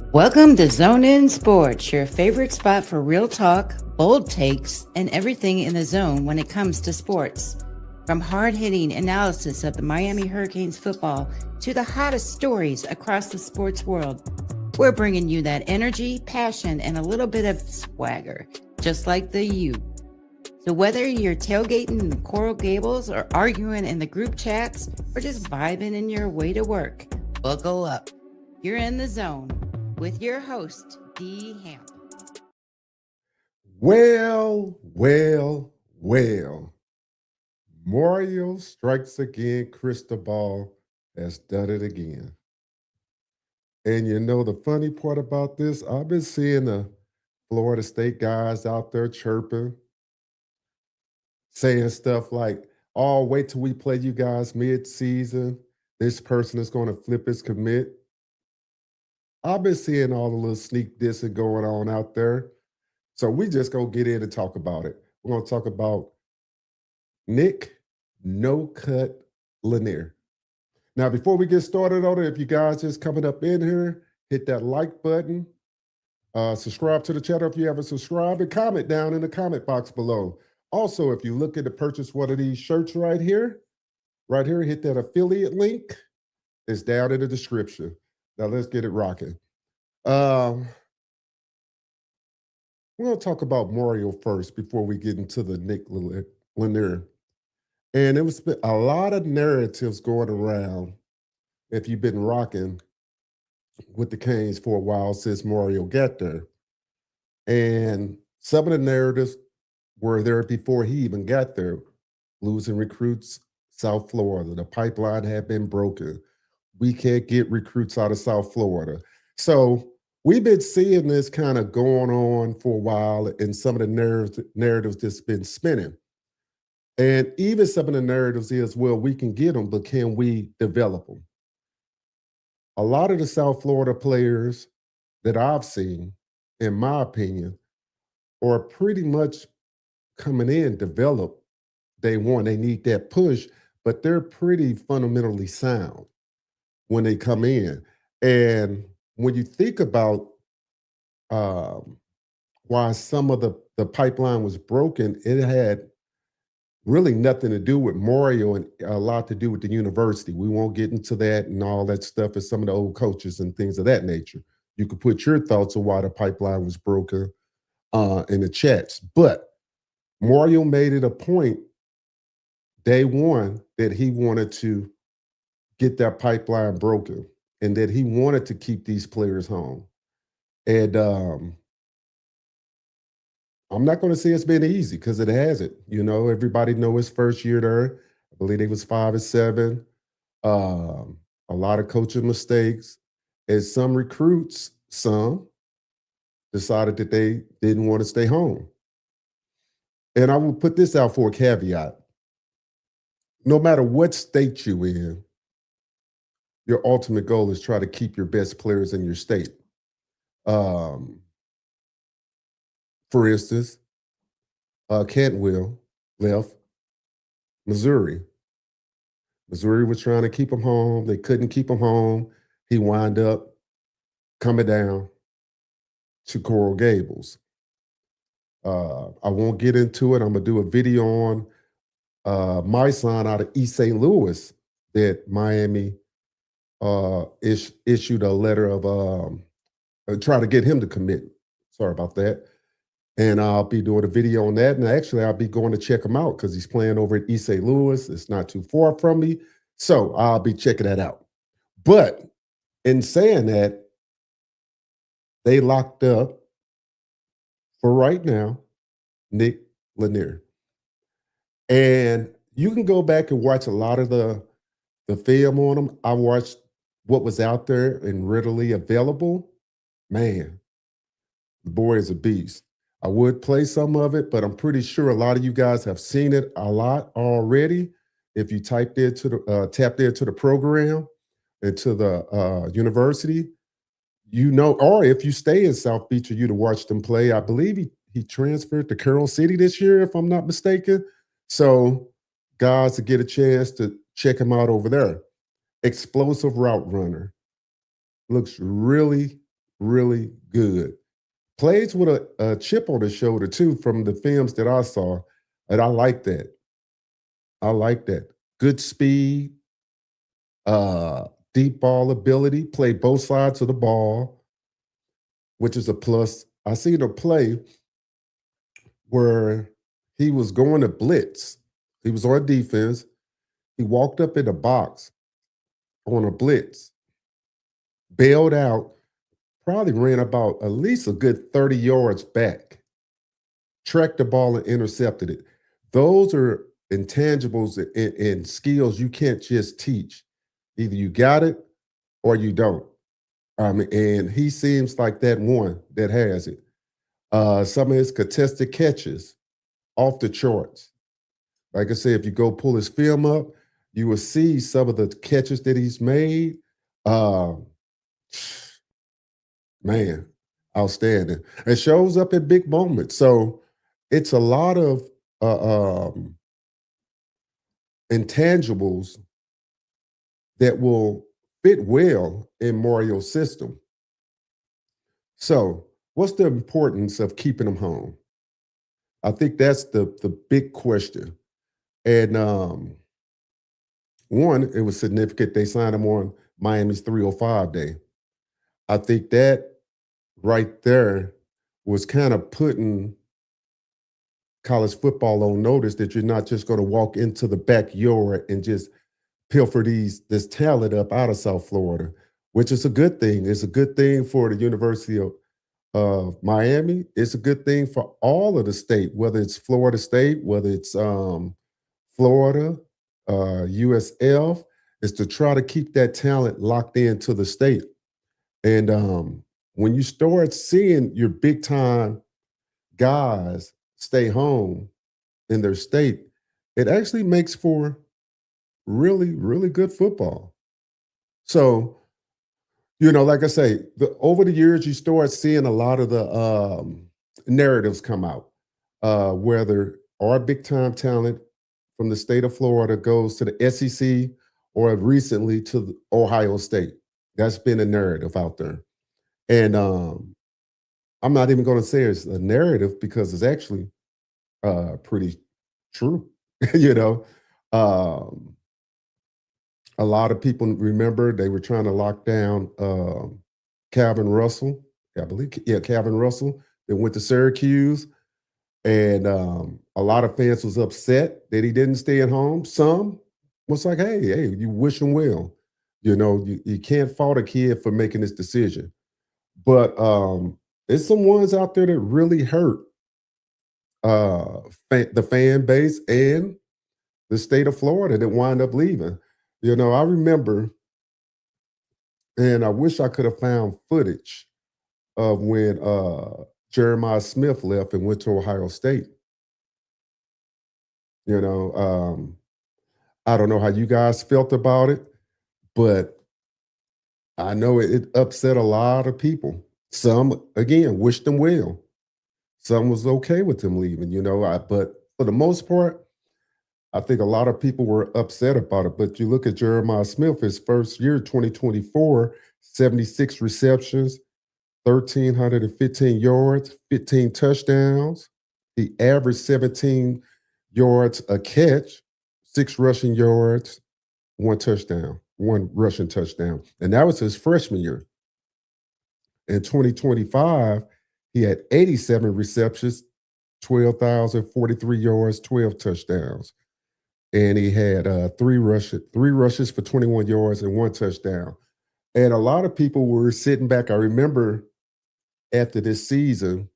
Welcome to Zone In Sports, your favorite spot for real talk, bold takes, and everything in the zone when it comes to sports. From hard hitting analysis of the Miami Hurricanes football to the hottest stories across the sports world, we're bringing you that energy, passion, and a little bit of swagger, just like the U. So, whether you're tailgating in the Coral Gables or arguing in the group chats or just vibing in your way to work, buckle up. You're in the zone with your host, D. Hamp. Well. Mario strikes again. Cristobal has done it again. And you know, the funny part about this, I've been seeing the Florida State guys out there chirping, saying stuff like, oh, wait till we play you guys mid-season. This person is going to flip his commit. I've been seeing all the little sneak dissing going on out there. So we just gonna get in and talk about it. We're gonna talk about Nick No Cut Lennear. Now, before we get started on it, if you guys just coming up in here, hit that like button, subscribe to the channel if you haven't subscribed, and comment down in the comment box below. Also, if you're looking to purchase one of these shirts right here, hit that affiliate link. It's down in the description. Now let's get it rocking. We're going to talk about Mario first before we get into the Nick Lennear. And it was a lot of narratives going around if you've been rocking with the Canes for a while since Mario got there. And some of the narratives were there before he even got there. Losing recruits, South Florida. The pipeline had been broken. We can't get recruits out of South Florida. So we've been seeing this kind of going on for a while, and some of the narratives that's been spinning. And even some of the narratives is, well, we can get them, but can we develop them? A lot of the South Florida players that I've seen, in my opinion, are pretty much coming in developed day one. They need that push, but they're pretty fundamentally sound when they come in. And when you think about why some of the pipeline was broken, it had really nothing to do with Mario and a lot to do with the university. We won't get into that and all that stuff as some of the old coaches and things of that nature. You could put your thoughts on why the pipeline was broken in the chats. But Mario made it a point day one that he wanted to get that pipeline broken and that he wanted to keep these players home. And I'm not going to say it's been easy because it hasn't. You know, everybody know his first year there. I believe he was 5-7. A lot of coaching mistakes. And some recruits, decided that they didn't want to stay home. And I will put this out for a caveat. No matter what state you're in, your ultimate goal is try to keep your best players in your state. For instance, Cantwell left Missouri. Missouri was trying to keep him home. They couldn't keep him home. He wound up coming down to Coral Gables. I won't get into it. I'm going to do a video on my son out of East St. Louis that Miami issued a letter of trying to get him to commit. Sorry about that. And I'll be doing a video on that. And actually, I'll be going to check him out because he's playing over at East St. Louis. It's not too far from me. So I'll be checking that out. But in saying that, they locked up, for right now, Nick Lennear. And you can go back and watch a lot of the film on him. I watched what was out there and readily available. Man, the boy is a beast. I would play some of it, but I'm pretty sure a lot of you guys have seen it a lot already. If you tapped into the program and to the university, you know, or if you stay in South Beach, or you to watch them play. I believe he transferred to Carroll City this year, if I'm not mistaken. So guys to get a chance to check him out over there. Explosive route runner. Looks really really good. Plays with a chip on his shoulder too from the films that I saw, and I like that. I like that. Good speed, uh, deep ball ability, play both sides of the ball, which is a plus. I seen a play where he was going to blitz. He was on defense. He walked up in the box on a blitz, bailed out, probably ran about at least a good 30 yards back, tracked the ball and intercepted it. Those are intangibles and skills you can't just teach. Either you got it or you don't. And he seems like that one that has it. Some of his contested catches off the charts. Like I said, if you go pull his film up, you will see some of the catches that he's made. Uh, man, outstanding. It shows up at big moments. So it's a lot of intangibles that will fit well in Mario's system. So, what's the importance of keeping him home? I think that's the big question. And one, it was significant they signed him on Miami's 305 day. I think that right there was kind of putting college football on notice that you're not just going to walk into the backyard and just pilfer this talent up out of South Florida, which is a good thing. It's a good thing for the University of Miami. It's a good thing for all of the state, whether it's Florida State, whether it's Florida, USF, is to try to keep that talent locked into the state. And when you start seeing your big time guys stay home in their state, it actually makes for really, really good football. So, like I say, over the years, you start seeing a lot of the narratives come out, whether our big time talent from the state of Florida goes to the SEC or recently to Ohio State. That's been a narrative out there. And I'm not even going to say it's a narrative because it's actually pretty true. you know, um, a lot of people remember they were trying to lock down Calvin Russell. I believe, yeah, Calvin Russell. They went to Syracuse, and a lot of fans was upset that he didn't stay at home. Some was like, hey, you wish him well. You can't fault a kid for making this decision. But there's some ones out there that really hurt the fan base and the state of Florida that wind up leaving. I remember, and I wish I could have found footage of when Jeremiah Smith left and went to Ohio State. You know, I don't know how you guys felt about it, but I know it upset a lot of people. Some, again, wished them well. Some was okay with them leaving, but for the most part, I think a lot of people were upset about it. But you look at Jeremiah Smith, his first year, 2024, 76 receptions, 1,315 yards, 15 touchdowns. He averaged 17 yards a catch, 6 rushing yards, 1 touchdown, 1 rushing touchdown. And that was his freshman year. In 2025, he had 87 receptions, 12,043 yards, 12 touchdowns. And he had three rushes for 21 yards and 1 touchdown. And a lot of people were sitting back. I remember after this season,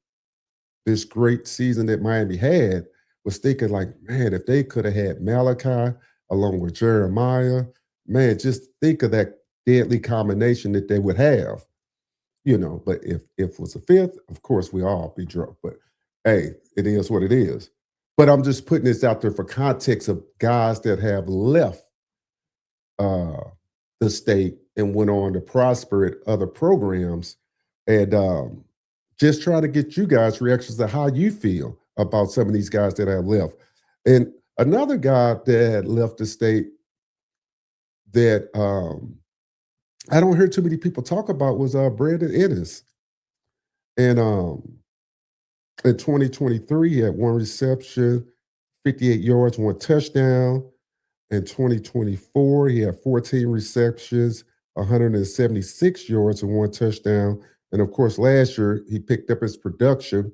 this great season that Miami had, was thinking like, man, if they could have had Malachi along with Jeremiah, man, just think of that deadly combination that they would have. But if it was a fifth, of course we all be drunk. But hey, it is what it is. But I'm just putting this out there for context of guys that have left uh, the state and went on to prosper at other programs, and just trying to get you guys' reactions to how you feel about some of these guys that have left. And another guy that had left the state that I don't hear too many people talk about was Brandon Ennis. And in 2023, he had one reception, 58 yards, one touchdown. In 2024, he had 14 receptions, 176 yards, and one touchdown. And of course, last year he picked up his production.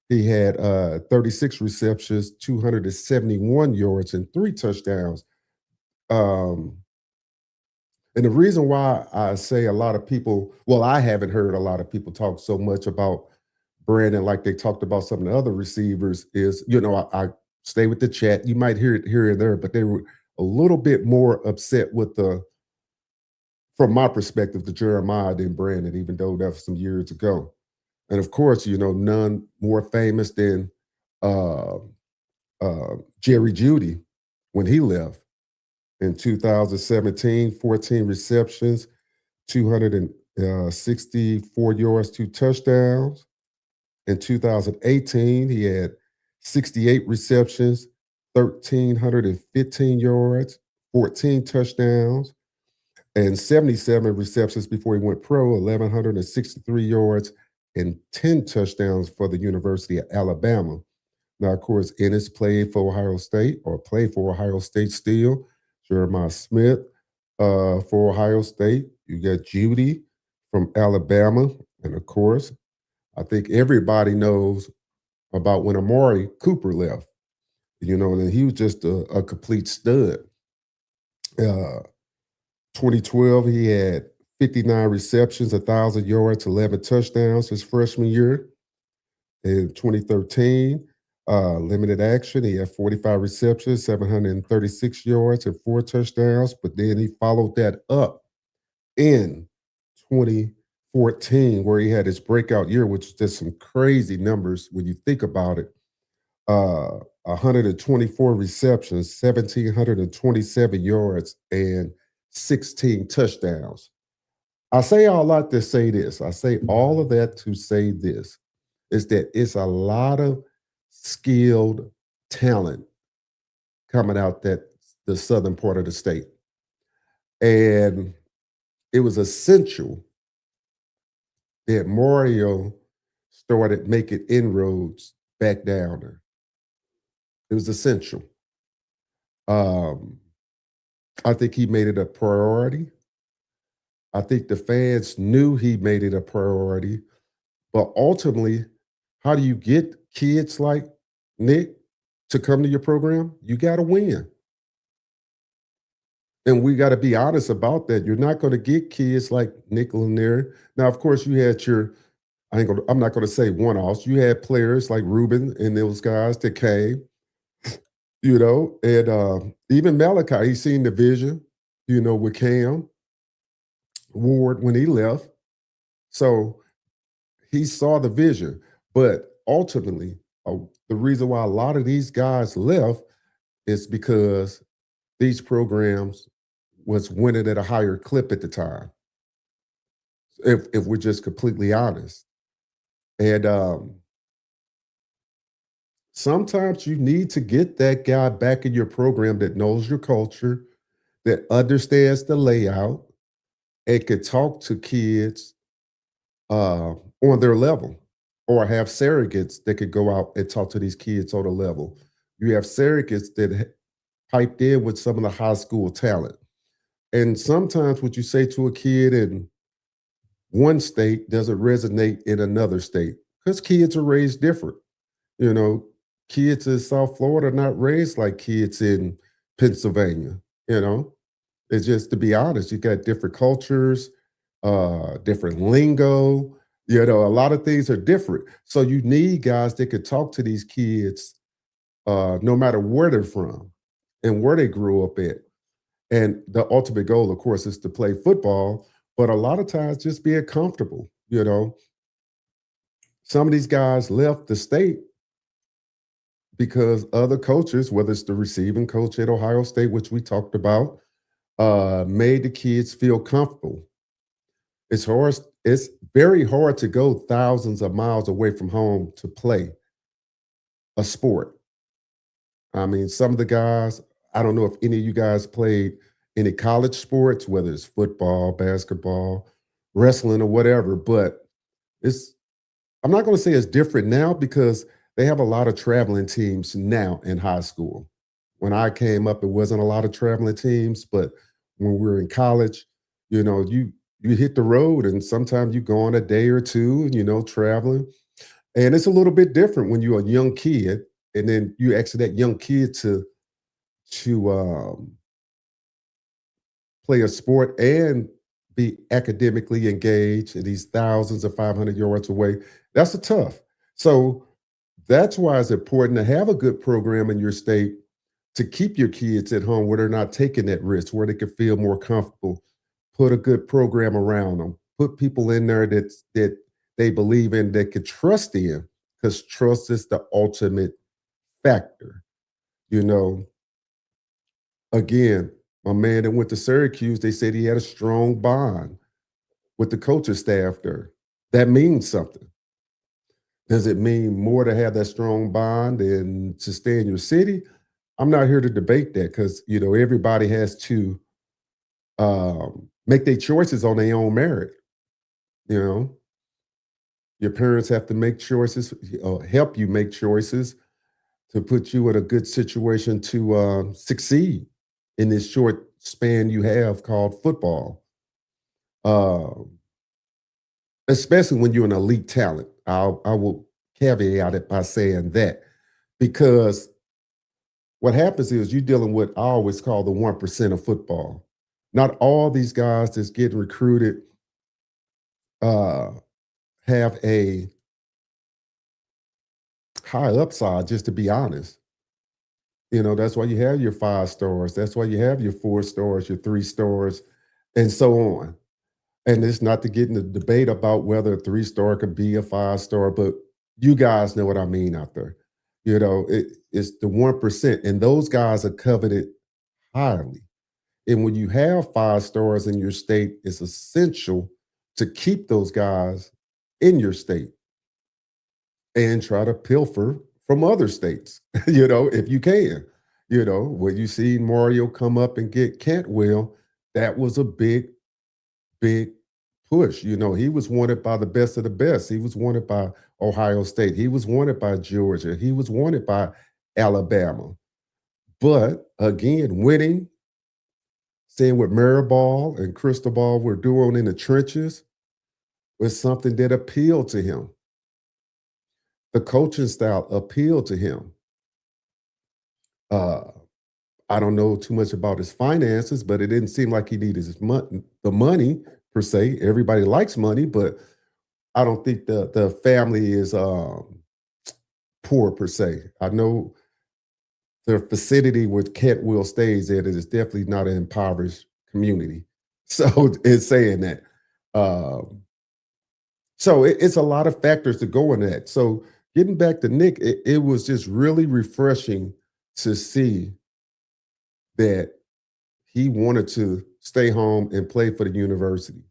He had 36 receptions, 271 yards, and three touchdowns. Um, and the reason why I say a lot of people, well, I haven't heard a lot of people talk so much about Brandon like they talked about some of the other receivers is, I stay with the chat. You might hear it here and there, but they were a little bit more upset with from my perspective, the Jeremiah than Brandon, even though that was some years ago. And of course, none more famous than uh, Jerry Judy when he left in 2017, 14 receptions, 264 yards, two touchdowns. In 2018, he had 68 receptions, 1,315 yards, 14 touchdowns, and 77 receptions before he went pro, 1,163 yards, and 10 touchdowns for the University of Alabama. Now, of course, Ennis played for Ohio State or played for Ohio State still. Jeremiah Smith for Ohio State. You got Judy from Alabama. And of course, I think everybody knows about when Amari Cooper left, and he was just a complete stud. Uh, 2012, he had 59 receptions, 1,000 yards, 11 touchdowns his freshman year. In 2013, limited action, he had 45 receptions, 736 yards, and four touchdowns. But then he followed that up in 2014, where he had his breakout year, which is just some crazy numbers when you think about it. 124 receptions, 1,727 yards, and 16 touchdowns. I say all that to say this. I say all of that to say this is that it's a lot of skilled talent coming out that the southern part of the state. And it was essential that Mario started making inroads back down there. It was essential. Um, I think he made it a priority. I think the fans knew he made it a priority. But ultimately, how do you get kids like Nick to come to your program? You got to win. And we got to be honest about that. You're not going to get kids like Nick Lennear. Now, of course, you had I'm not going to say one-offs. You had players like Ruben and those guys that came, and even Malachi, he's seen the vision, with Cam Ward when he left. So he saw the vision. But ultimately, the reason why a lot of these guys left is because these programs was winning at a higher clip at the time. If we're just completely honest. And sometimes you need to get that guy back in your program that knows your culture, that understands the layout, and can talk to kids on their level, or have surrogates that could go out and talk to these kids on a level. You have surrogates that piped in with some of the high school talent. And sometimes what you say to a kid in one state doesn't resonate in another state because kids are raised different. You know, kids in South Florida are not raised like kids in Pennsylvania. It's just, to be honest, you got different cultures, different lingo. A lot of things are different. So you need guys that could talk to these kids no matter where they're from and where they grew up at. And the ultimate goal, of course, is to play football, but a lot of times just being comfortable. Some of these guys left the state because other coaches, whether it's the receiving coach at Ohio State, which we talked about, made the kids feel comfortable. It's very hard to go thousands of miles away from home to play a sport. I mean, some of the guys, I don't know if any of you guys played any college sports, whether it's football, basketball, wrestling, or whatever, but it's I'm not going to say it's different now because they have a lot of traveling teams now in high school. When I came up, it wasn't a lot of traveling teams, but when we were in college, you hit the road and sometimes you go on a day or two, traveling. And it's a little bit different when you're a young kid and then you ask that young kid to play a sport and be academically engaged and these thousands of 500 yards away. That's a tough. So that's why it's important to have a good program in your state to keep your kids at home where they're not taking that risk, where they can feel more comfortable. Put a good program around them. Put people in there that they believe in, that can trust in, because trust is the ultimate factor. You know, again, my man that went to Syracuse, they said he had a strong bond with the coaching staff there. That means something. Does it mean more to have that strong bond and to stay in your city? I'm not here to debate that because everybody has to make their choices on their own merit. You know, your parents have to make choices, help you make choices to put you in a good situation to succeed in this short span you have called football. Uh, Especially when you're an elite talent. I will caveat it by saying that because what happens is you're dealing with, I always call the 1% of football. Not all these guys that's getting recruited uh, have a high upside, just to be honest. That's why you have your 5 stars. That's why you have your 4 stars, your 3 stars, and so on. And it's not to get in the debate about whether a 3 star could be a 5 star, but you guys know what I mean out there. It's the 1%, and those guys are coveted highly. And when you have 5 stars in your state, it's essential to keep those guys in your state and try to pilfer from other states, if you can. When you see Mario come up and get Cantwell, that was a big, big push. He was wanted by the best of the best. He was wanted by Ohio State. He was wanted by Georgia. He was wanted by Alabama. But again, winning, seeing what Mariball and Cristobal were doing in the trenches was something that appealed to him. The coaching style appealed to him. Uh, I don't know too much about his finances, but it didn't seem like he needed the money per se. Everybody likes money, but I don't think the family is poor per se. I know the vicinity where Cantwell stays at, it is definitely not an impoverished community. So it's saying that. Um, so it's a lot of factors to go in that. So getting back to Nick, it was just really refreshing to see that he wanted to stay home and play for the University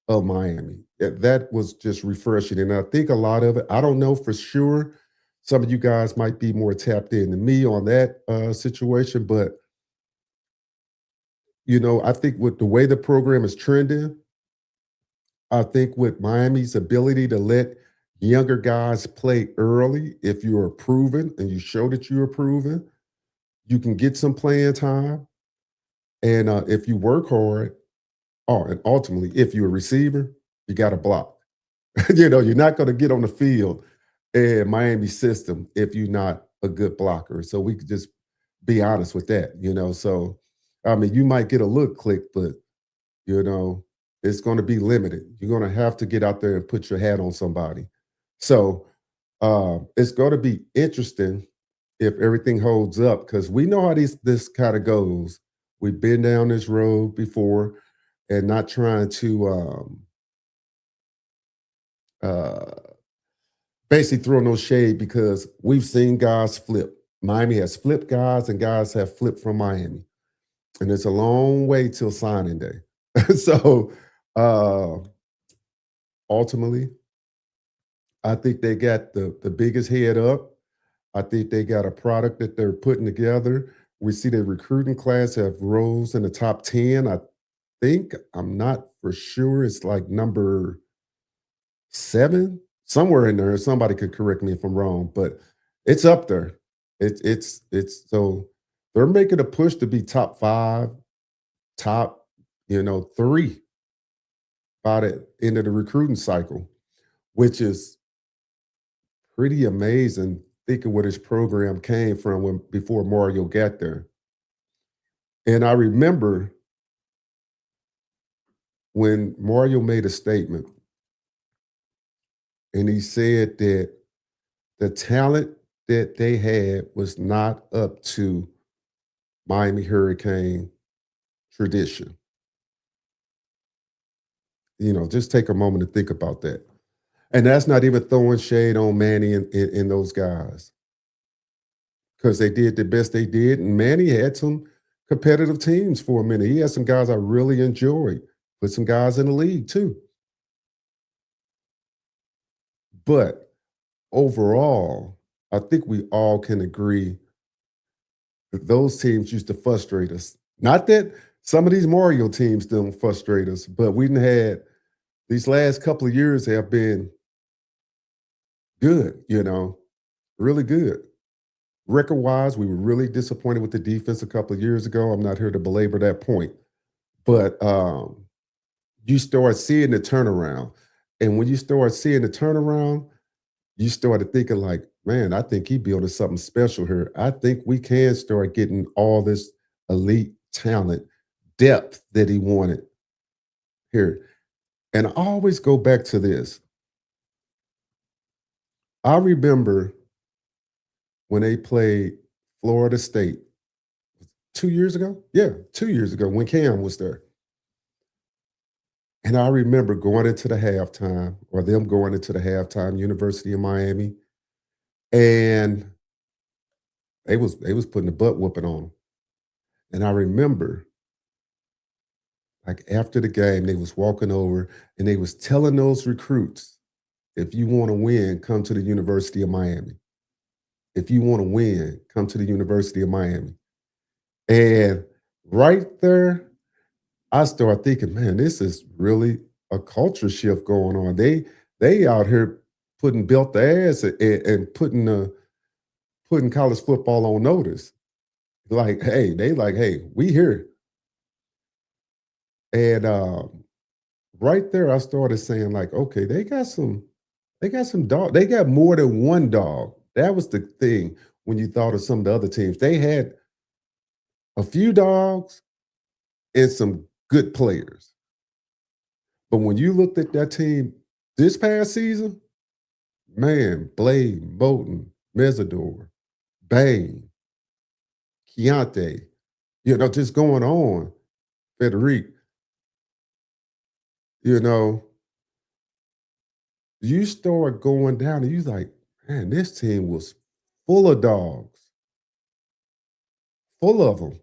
of Miami. That was just refreshing. And I think a lot of it, I don't know for sure. Some of you guys might be more tapped in than me on that situation. But, I think with the way the program is trending, I think with Miami's ability to let younger guys play early, if you are proven and you show that you are proven, you can get some playing time. And if you work hard, and ultimately, if you're a receiver, you got to block. You're not going to get on the field in Miami system if you're not a good blocker. So we could just be honest with that. So, I mean, you might get a look click, but, you know, it's going to be limited. You're going to have to get out there and put your hat on somebody. So it's going to be interesting if everything holds up because we know how this kind of goes. We've been down this road before and not trying to uh, basically throw no shade because we've seen guys flip. Miami has flipped guys and guys have flipped from Miami. And it's a long way till signing day. So uh, ultimately, I think they got the biggest head up. I think they got a product that they're putting together. We see the recruiting class have rose in the top 10. I think, I'm not for sure, it's like number 7, somewhere in there. Somebody could correct me if I'm wrong, but it's up there. It's so they're making a push to be top five, top, three by the end of the recruiting cycle, which is pretty amazing. Thinking where this program came from when before Mario got there. And I remember when Mario made a statement and he said that the talent that they had was not up to Miami Hurricane tradition. Just take a moment to think about that. And that's not even throwing shade on Manny and those guys because they did the best they did. And Manny had some competitive teams for a minute. He had some guys I really enjoyed, put some guys in the league too. But overall, I think we all can agree that those teams used to frustrate us. Not that some of these Mario teams don't frustrate us, but we didn't had these last couple of years have been good, really good. Record wise, we were really disappointed with the defense a couple of years ago. I'm not here to belabor that point, but you start seeing the turnaround. And when you start seeing the turnaround, you started thinking like, man, I think he building something special here. I think we can start getting all this elite talent, depth that he wanted here. And I always go back to this. I remember when they played Florida State 2 years ago. Yeah, 2 years ago when Cam was there. And I remember going into the halftime, or them going into the halftime, University of Miami, and they was putting the butt whooping on them. And I remember, like after the game, they was walking over and they was telling those recruits, if you want to win, come to the University of Miami. If you want to win, come to the University of Miami. And right there, I started thinking, man, this is really a culture shift going on. They out here putting belt the ass and putting college football on notice. Like, hey, we here. And right there, I started saying, like, okay, they got some dog, they got more than one dog. That was the thing when you thought of some of the other teams. They had a few dogs and some good players. But when you looked at that team this past season, man, Blade, Bolton, Mesidor, Bain, Keontae, just going on, Frederic, you know, you start going down and you like, man, this team was full of dogs, full of them.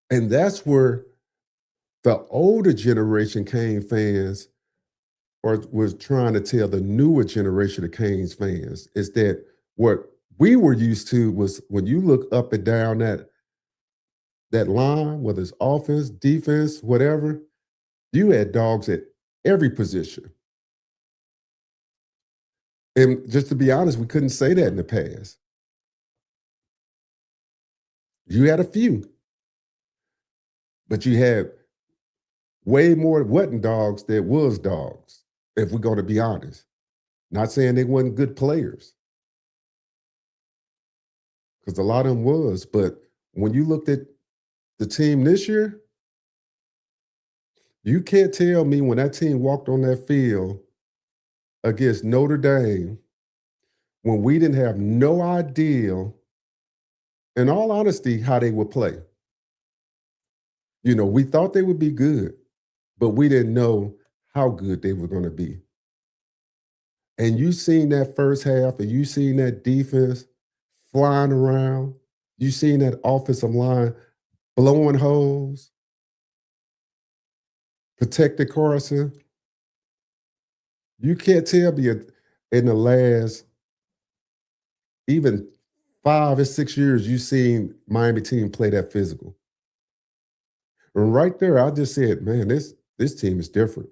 And that's where the older generation Kane fans or was trying to tell the newer generation of Canes fans is that what we were used to was when you look up and down that line, whether it's offense, defense, whatever, you had dogs at every position. And just to be honest, we couldn't say that in the past. You had a few, but you had way more wasn't dogs than was dogs, if we're going to be honest. Not saying they weren't good players, because a lot of them was. But when you looked at the team this year, you can't tell me when that team walked on that field against Notre Dame, when we didn't have no idea, in all honesty, how they would play. We thought they would be good, but we didn't know how good they were going to be. And you seen that first half, and you seen that defense flying around. You seen that offensive line blowing holes, protected Carson. You can't tell me in the last even 5 or 6 years you seen Miami team play that physical. And right there, I just said, man, this team is different.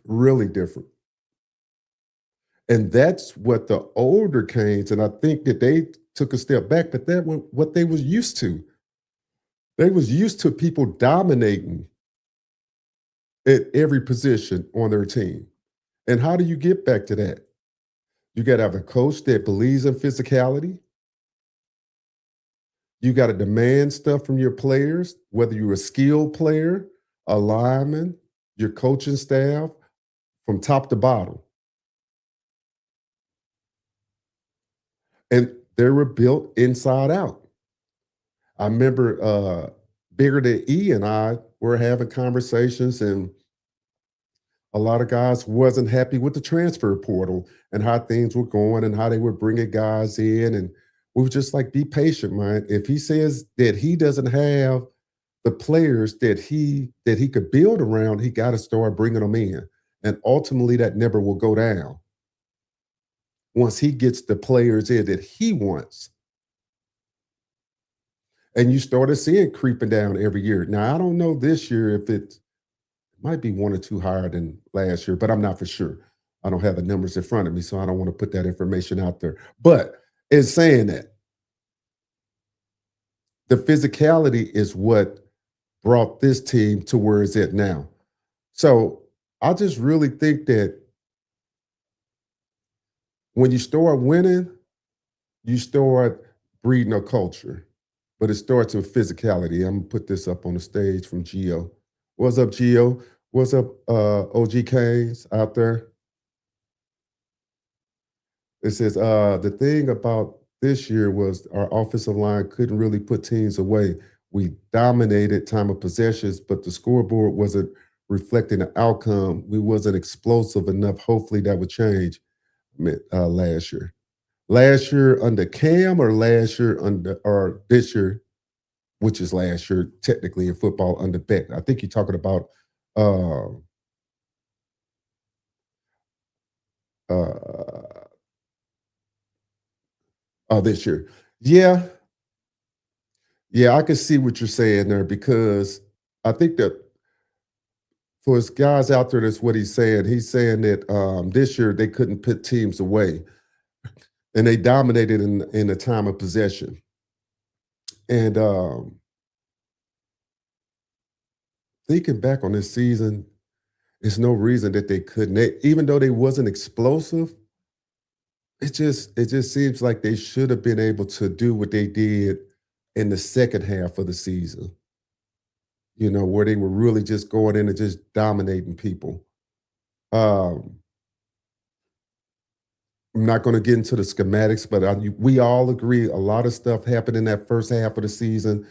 really different. And that's what the older Canes, and I think that they took a step back, but that was what they was used to. They was used to people dominating at every position on their team. And how do you get back to that? You got to have a coach that believes in physicality. You got to demand stuff from your players, whether you're a skilled player, a lineman, your coaching staff, from top to bottom. And they were built inside out. I remember Bigger Than E and I were having conversations, and a lot of guys wasn't happy with the transfer portal and how things were going and how they were bringing guys in. And we were just like, be patient, man. If he says that he doesn't have the players that he could build around, he got to start bringing them in. And ultimately, that never will go down once he gets the players in that he wants. And you started seeing creeping down every year. Now, I don't know this year if it might be one or two higher than last year, but I'm not for sure. I don't have the numbers in front of me, so I don't want to put that information out there. But in saying that, the physicality is what brought this team to where it's at now. So I just really think that when you start winning, you start breeding a culture. But it starts with physicality. I'm gonna put this up on the stage from Gio. What's up, Gio? What's up, OG K's out there? It says the thing about this year was our offensive line couldn't really put teams away. We dominated time of possessions, but the scoreboard wasn't reflecting the outcome. We wasn't explosive enough. Hopefully that would change last year. Last year under Cam, or last year under, or this year, which is last year technically in football under Beck. I think you're talking about uh, uh, this year. Yeah, yeah, I can see what you're saying there, because I think that for his guys out there, that's what he's saying. He's saying that this year they couldn't put teams away, and they dominated in the time of possession. And thinking back on this season, there's no reason that they couldn't. Even though they wasn't explosive, it just seems like they should have been able to do what they did in the second half of the season. Where they were really just going in and just dominating people. Um, I'm not going to get into the schematics, but we all agree a lot of stuff happened in that first half of the season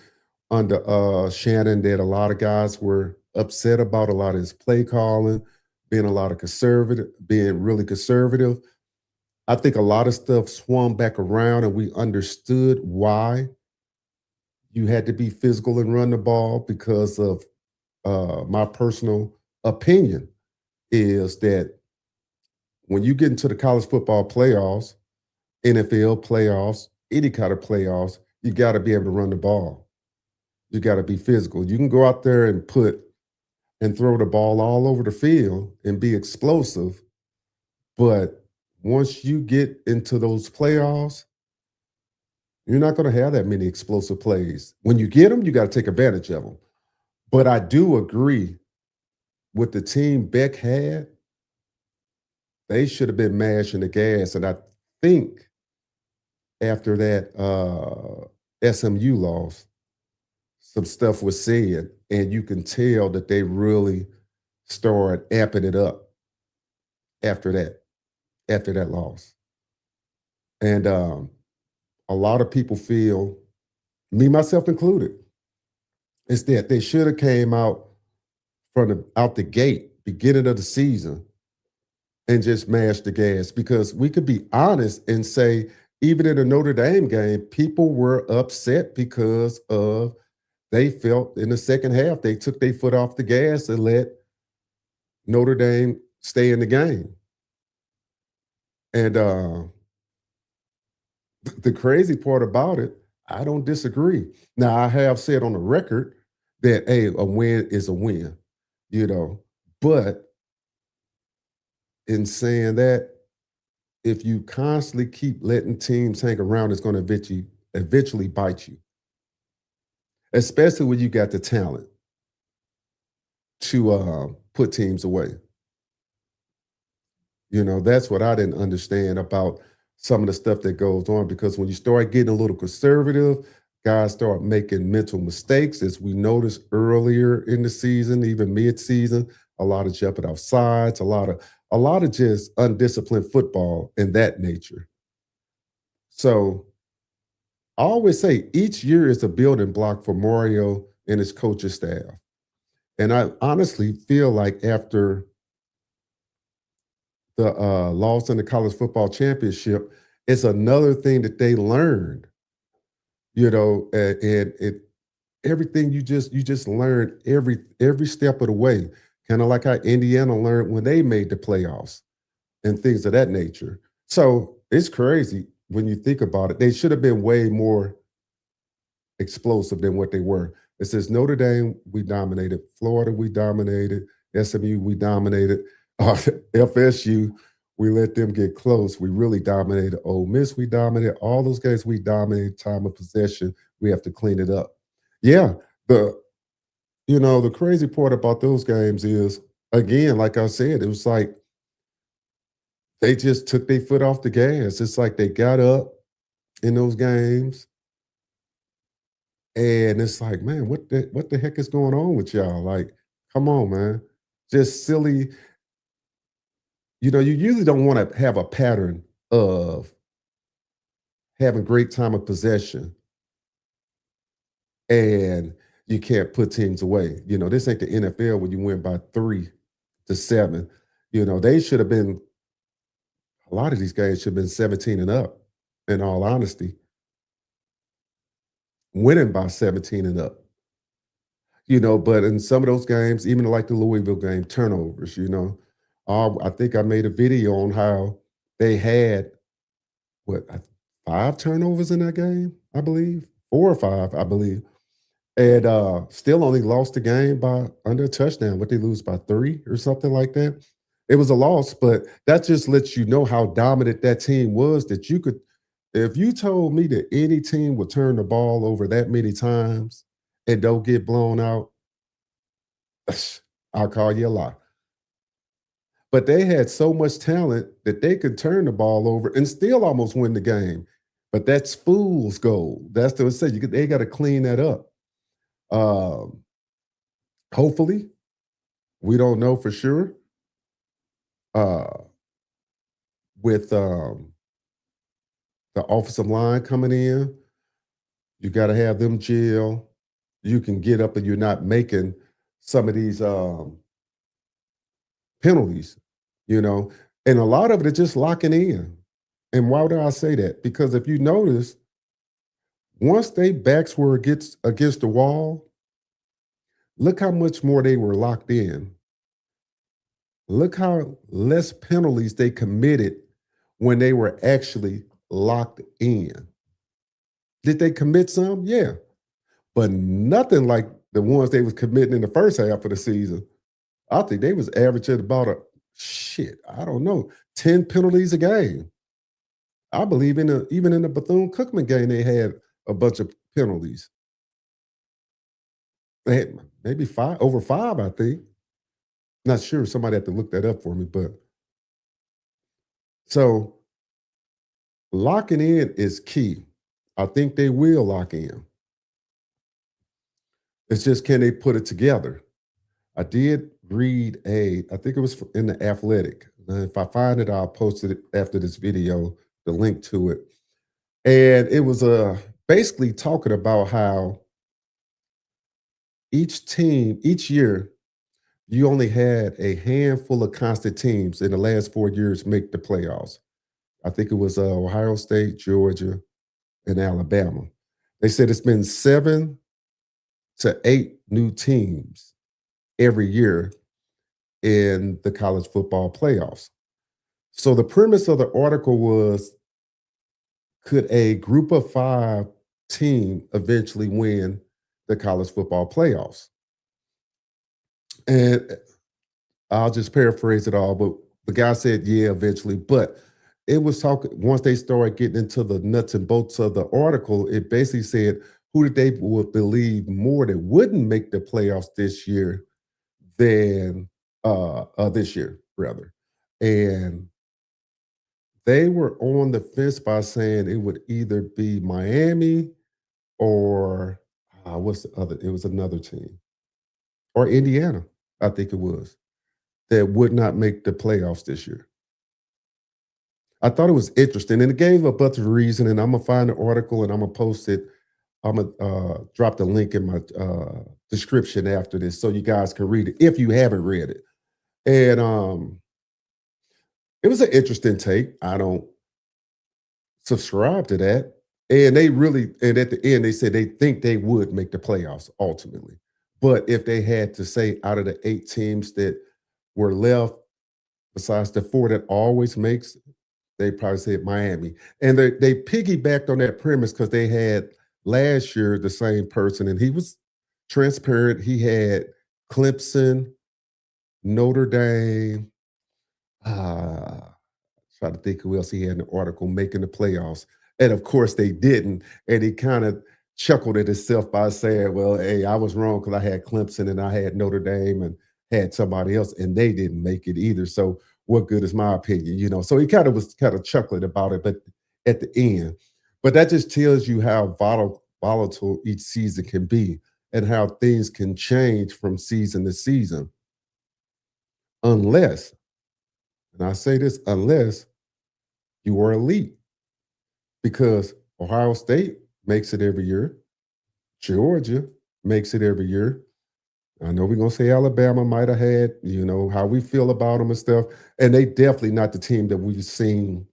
under Shannon that a lot of guys were upset about, a lot of his play calling, being really conservative. I think a lot of stuff swung back around, and we understood why you had to be physical and run the ball, because of my personal opinion is that when you get into the college football playoffs, NFL playoffs, any kind of playoffs, you got to be able to run the ball. You got to be physical. You can go out there and throw the ball all over the field and be explosive, but once you get into those playoffs, you're not going to have that many explosive plays. When you get them, you got to take advantage of them. But I do agree with the team Beck had. They should have been mashing the gas. And I think after that SMU loss, some stuff was said, and you can tell that they really started amping it up after that loss. And a lot of people feel, me myself included, is that they should have came out out the gate, beginning of the season, and just mashed the gas. Because we could be honest and say, even in the Notre Dame game, people were upset because of, they felt in the second half they took their foot off the gas and let Notre Dame stay in the game. And the crazy part about it, I don't disagree. Now, I have said on the record that, hey, a win is a win, but in saying that if you constantly keep letting teams hang around, it's going to eventually bite you, especially when you got the talent to put teams away. That's what I didn't understand about some of the stuff that goes on because when you start getting a little conservative, guys start making mental mistakes, as we noticed earlier in the season, even mid-season, a lot of jumping off sides, a lot of just undisciplined football in that nature. So I always say each year is a building block for Mario and his coaching staff. And I honestly feel like after the loss in the college football championship, it's another thing that they learned, and it everything you just learn every step of the way, kind of like how Indiana learned when they made the playoffs and things of that nature. So it's crazy when you think about it. They should have been way more explosive than what they were. It says Notre Dame, we dominated. Florida, we dominated. SMU, we dominated. FSU, we let them get close. We really dominated. Ole Miss, we dominated. All those guys, we dominated time of possession. We have to clean it up. Yeah, the crazy part about those games is, again, like I said, it was like they just took their foot off the gas. It's like they got up in those games. And it's like, man, what the heck is going on with y'all? Like, come on, man. Just silly. You usually don't want to have a pattern of having great time of possession and you can't put teams away. This ain't the NFL when you win by 3-7. They should have been, a lot of these guys should have been 17 and up, in all honesty, winning by 17 and up. But in some of those games, even like the Louisville game, turnovers, I think I made a video on how they had, what, 5 turnovers in that game, I believe, 4 or 5, I believe, and still only lost the game by under a touchdown. What, they lose by 3 or something like that? It was a loss, but that just lets you know how dominant that team was, that you could, if you told me that any team would turn the ball over that many times and don't get blown out, I'll call you a lie. But they had so much talent that they could turn the ball over and still almost win the game. But that's fool's gold. That's what I say. They got to clean that up. Um, Hopefully, we don't know for sure. Uh, with the offensive line coming in, you got to have them gel. You can get up and you're not making some of these penalties, you know, and a lot of it is just locking in. And why do I say that? Because if you notice, once they backs were against the wall, look how much more they were locked in. Look how less penalties they committed when they were actually locked in. Did they commit some? Yeah. But nothing like the ones they was committing in the first half of the season. I think they was averaging about I don't know, 10 penalties a game. I believe even in the Bethune-Cookman game, they had a bunch of penalties. They had maybe over 5, I think. Not sure. Somebody had to look that up for me, but so locking in is key. I think they will lock in. It's just, can they put it together? I did read I think it was in the Athletic. If I find it, I'll post it after this video, the link to it. And it was basically talking about how each team, each year, you only had a handful of constant teams in the last 4 years make the playoffs. I think it was Ohio State, Georgia, and Alabama. They said it's been 7 to 8 new teams every year in the college football playoffs. So the premise of the article was, could a group of 5 team eventually win the college football playoffs? And I'll just paraphrase it all, but The guy said, yeah, eventually. But it was talking, once they started getting into the nuts and bolts of the article, it basically said who did they would believe more that wouldn't make the playoffs this year than this year, rather. And they were on the fence by saying it would either be Miami or what's the other? It was another team or Indiana, I think it was, that would not make the playoffs this year. I thought it was interesting, and it gave a bunch of reason. And I'm gonna find the article and I'm gonna post it. I'm gonna drop the link in my description after this, so you guys can read it if you haven't read it. And it was an interesting take. I don't subscribe to that. And they really, and at the end, they said they think they would make the playoffs ultimately. But if they had to say out of the 8 teams that were left, besides the 4 that always makes, they probably said Miami. And they piggybacked on that premise because they had last year the same person, and he was transparent. He had Clemson, Notre Dame, uh, try to think who else he had in the article making the playoffs. And of course they didn't. And he kind of chuckled at himself by saying, well, hey, I was wrong because I had Clemson and I had Notre Dame and had somebody else and they didn't make it either. So what good is my opinion? So he kind of was kind of chuckling about it, but at the end. But that just tells you how volatile each season can be and how things can change from season to season. Unless, and I say this, unless you are elite, because Ohio State makes it every year. Georgia makes it every year. I know we're going to say Alabama might have had, how we feel about them and stuff. And they definitely not the team that we've seen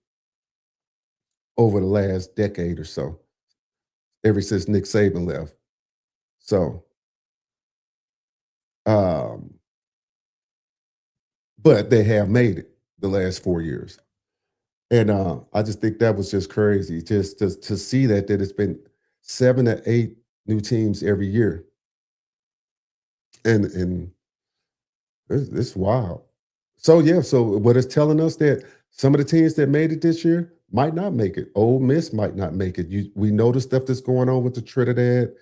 over the last decade or so, ever since Nick Saban left. So, um, but they have made it the last 4 years. And I just think that was just crazy, just to see that it's been 7 to 8 new teams every year, and it's wild. So yeah, so what it's telling us that some of the teams that made it this year might not make it. Ole Miss might not make it. We know the stuff that's going on with the Trinidad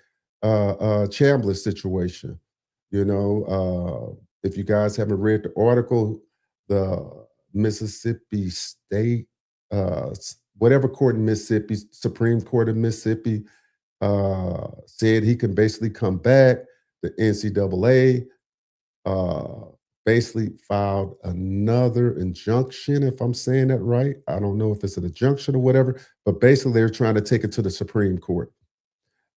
Chandler situation. If you guys haven't read the article, the Mississippi State, whatever court in Mississippi, Supreme Court of Mississippi, said he can basically come back. The NCAA basically filed another injunction, if I'm saying that right. I don't know if it's an injunction or whatever, but basically they're trying to take it to the Supreme Court.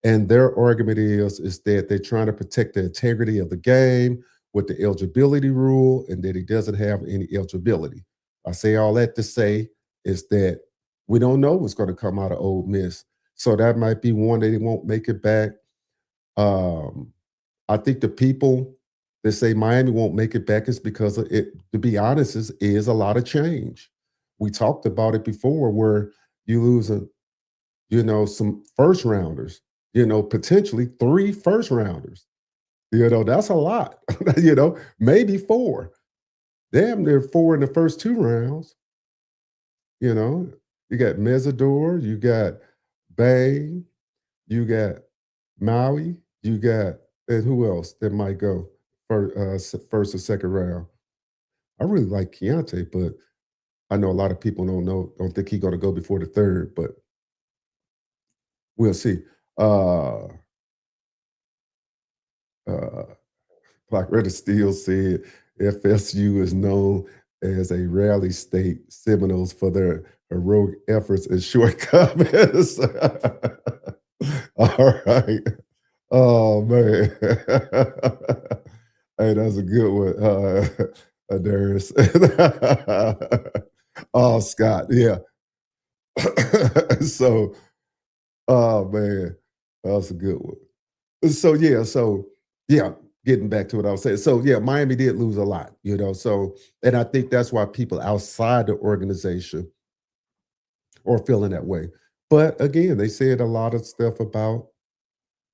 And their argument is that they're trying to protect the integrity of the game with the eligibility rule and that he doesn't have any eligibility. I say all that to say is that we don't know what's going to come out of Ole Miss. So that might be one that he won't make it back. I think the people that say Miami won't make it back is because of it, to be honest, is a lot of change. We talked about it before where you lose some first rounders, potentially 3 first rounders. That's a lot. Maybe 4. Damn, they're 4 in the first 2 rounds. You got Mesidor, you got Bay, you got Maui, you got, and who else that might go first or second round? I really like Keontae, but I know a lot of people don't think he's going to go before the 3rd, but we'll see. Black Reddit Steele said FSU is known as a rally state, Seminoles for their heroic efforts and shortcomings. All right. Oh man. Hey, that's a good one. Darius. Oh, Scott. Yeah. So, oh man, that's a good one. So getting back to what I was saying. So yeah, Miami did lose a lot, So, and I think that's why people outside the organization are feeling that way. But again, they said a lot of stuff about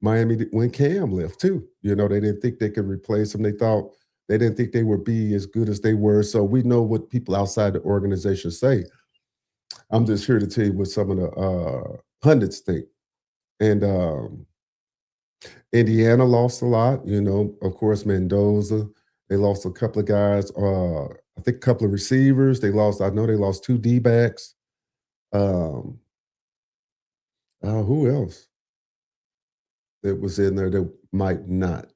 Miami when Cam left too. They didn't think they could replace him. They thought They didn't think they would be as good as they were. So we know what people outside the organization say. I'm just here to tell you what some of the pundits think. And Indiana lost a lot. Of course, Mendoza. They lost a couple of guys. I think a couple of receivers. They lost. I know they lost two D backs. Um, who else that was in there that might not?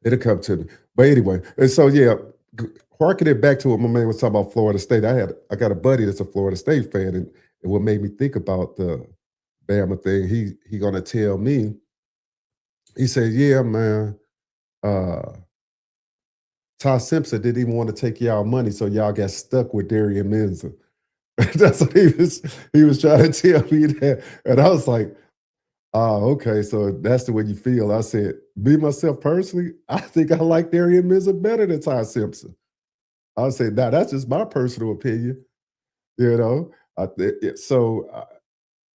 It'll come to me. But anyway, and so yeah, harking it back to what my man was talking about Florida State. I got a buddy that's a Florida State fan, and what made me think about the Bama thing, he gonna tell me, he said, "Yeah, man, uh, Ty Simpson didn't even want to take y'all money, so y'all got stuck with Darian Menza." That's what he was trying to tell me that. And I was like, oh, okay. So that's the way you feel. I said, me myself personally, I think I like Darian Menza better than Ty Simpson. I said, now that's just my personal opinion. You know,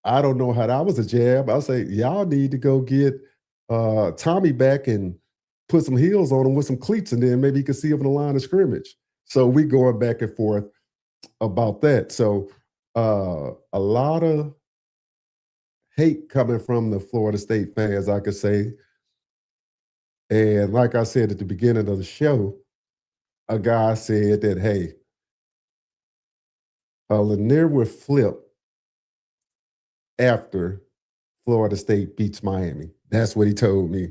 I don't know how that was a jab. I say y'all need to go get Tommy back and put some heels on him with some cleats, and then maybe you can see him in the line of scrimmage. So we going back and forth about that. So a lot of hate coming from the Florida State fans, I could say. And like I said at the beginning of the show, a guy said that, hey, Lanier would flip after Florida State beats Miami. That's what he told me.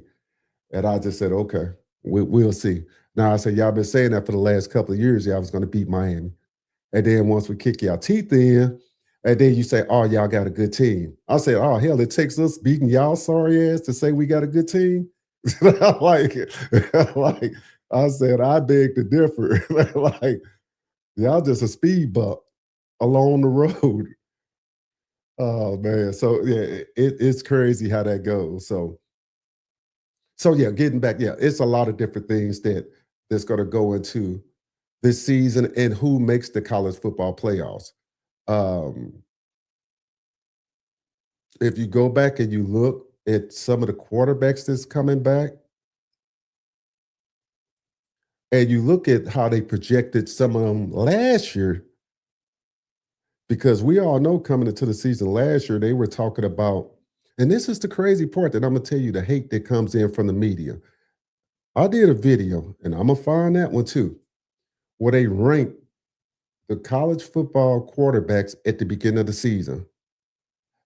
And I just said, okay, we'll see. Now I said, y'all been saying that for the last couple of years, y'all was going to beat Miami. And then once we kick y'all teeth in, and then you say, oh, y'all got a good team. I said, oh, hell, it takes us beating y'all sorry ass to say we got a good team. like, like I said, I beg to differ. Like, y'all just a speed bump along the road. Oh man. So yeah, it's crazy how that goes. So yeah, getting back, yeah, it's a lot of different things that's gonna go into this season and who makes the college football playoffs. Um, if you go back and you look at some of the quarterbacks that's coming back, and you look at how they projected some of them last year, because we all know coming into the season last year, they were talking about, and this is the crazy part that I'm gonna tell you the hate that comes in from the media. I did a video, and I'm gonna find that one too, where they ranked the college football quarterbacks at the beginning of the season.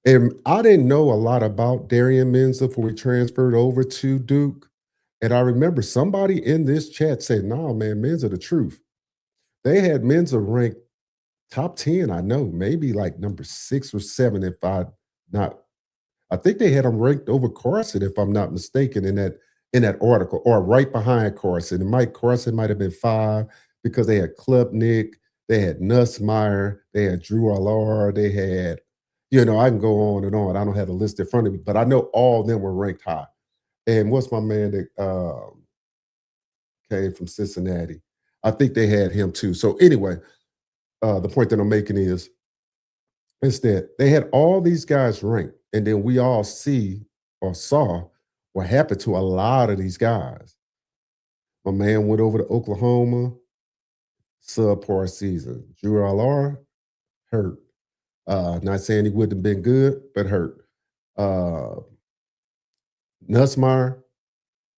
And I didn't know a lot about Darian Menza before he transferred over to Duke. And I remember somebody in this chat said, "No, man, Menza the truth." They had Menza ranked top 10, I know, maybe like number 6 or 7 if I not I think they had him ranked over Carson, if I'm not mistaken, in that article, or right behind Carson. And Mike Carson might have been 5 because they had Klubnik, they had Nussmeier, they had Drew Allard, they had, I can go on and on. I don't have the list in front of me, but I know all of them were ranked high. And what's my man that came from Cincinnati? I think they had him too. So anyway, the point that I'm making is that they had all these guys ranked, and then we all see or saw what happened to a lot of these guys. My man went over to Oklahoma, subpar season. Drew Allard, hurt. Not saying he wouldn't have been good, but hurt. Uh, Nussmeier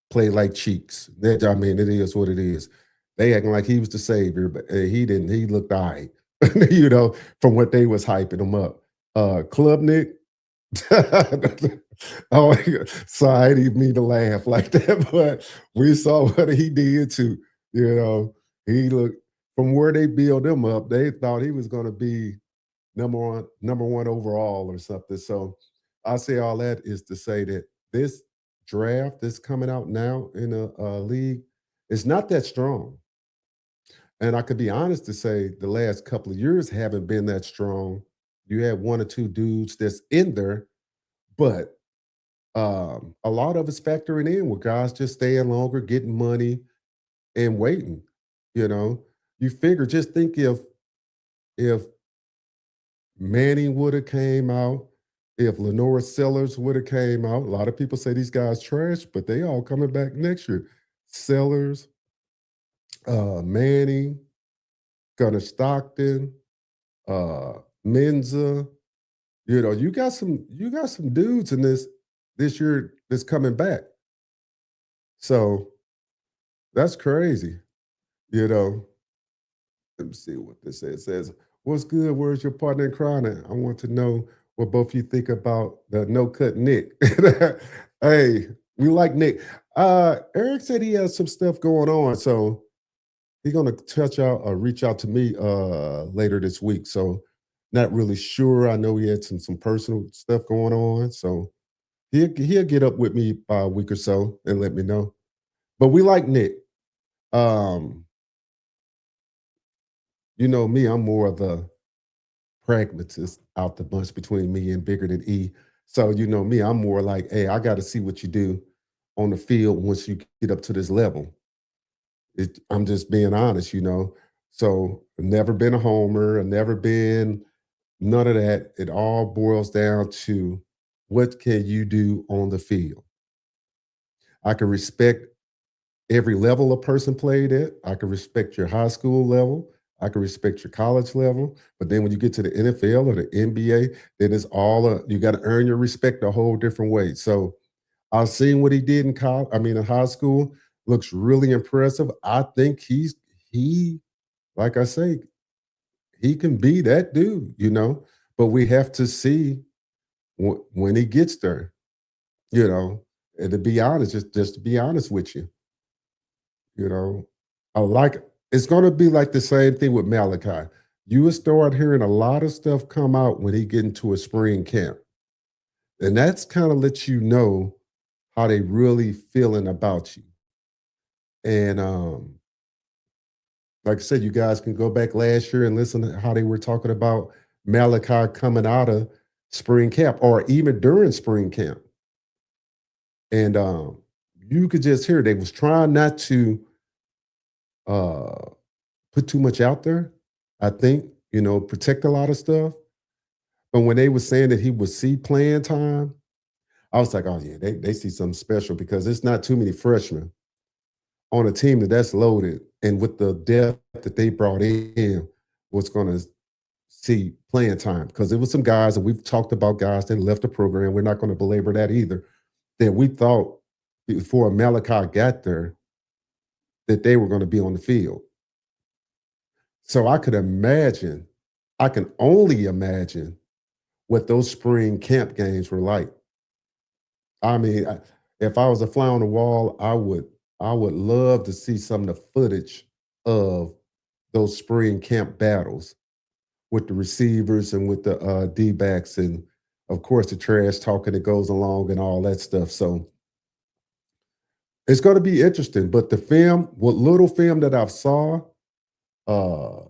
played like cheeks. I mean, it is what it is. They acting like he was the savior, but he didn't. He looked all right, from what they was hyping him up. Klubnik, oh, sorry, I didn't mean to laugh like that, but we saw what he did too. He looked from where they built him up. They thought he was going to be number one overall or something. So I say all that is to say that this draft that's coming out now in the league is not that strong. And I could be honest to say the last couple of years haven't been that strong. You had one or two dudes that's in there, but a lot of it's factoring in with guys just staying longer, getting money, and waiting. You know, you figure, just think if Manning would have came out, if Lenora Sellers would have came out. A lot of people say these guys trash, but they all coming back next year. Sellers, Manning, Gunnar Stockton, uh, Menza. You got some dudes in this year that's coming back. So that's crazy. You know, let me see what this says. It says, "What's good? Where's your partner in crime? I want to know what both you think about the no cut Nick." Hey, we like Nick. Eric said he has some stuff going on, so he's gonna reach out to me later this week. So not really sure. I know he had some personal stuff going on, so he'll get up with me by a week or so and let me know. But we like Nick. Um, you know me, I'm more of the pragmatist out the bunch between me and bigger than E. So you know me, I'm more like, hey, I got to see what you do on the field once you get up to this level. I'm just being honest, you know. So never been a homer, never been none of that. It all boils down to what can you do on the field. I can respect every level a person played at. I can respect your high school level. I can respect your college level. But then when you get to the NFL or the NBA, then it's you got to earn your respect a whole different way. So I've seen what he did in in high school. Looks really impressive. I think he, like I say, he can be that dude, you know. But we have to see when he gets there, you know. And to be honest, just to be honest with you, you know, I like it's going to be like the same thing with Malachi. You will start hearing a lot of stuff come out when he get into a spring camp, and that's kind of let you know how they really feeling about you. And like I said, you guys can go back last year and listen to how they were talking about Malachi coming out of spring camp or even during spring camp. And you could just hear they was trying not to uh, put too much out there. I think, you know, protect a lot of stuff. But when they were saying that he would see playing time, I was like, oh yeah, they see something special because it's not too many freshmen on a team that's loaded and with the depth that they brought in was going to see playing time because it was some guys and we've talked about guys that left the program. We're not going to belabor that either. That we thought before Malachi got there that they were going to be on the field. So I can only imagine what those spring camp games were like. I mean, if I was a fly on the wall, I would love to see some of the footage of those spring camp battles with the receivers and with the D backs, and of course the trash talking that goes along and all that stuff. So it's going to be interesting. But the film, what little film that I've saw, uh,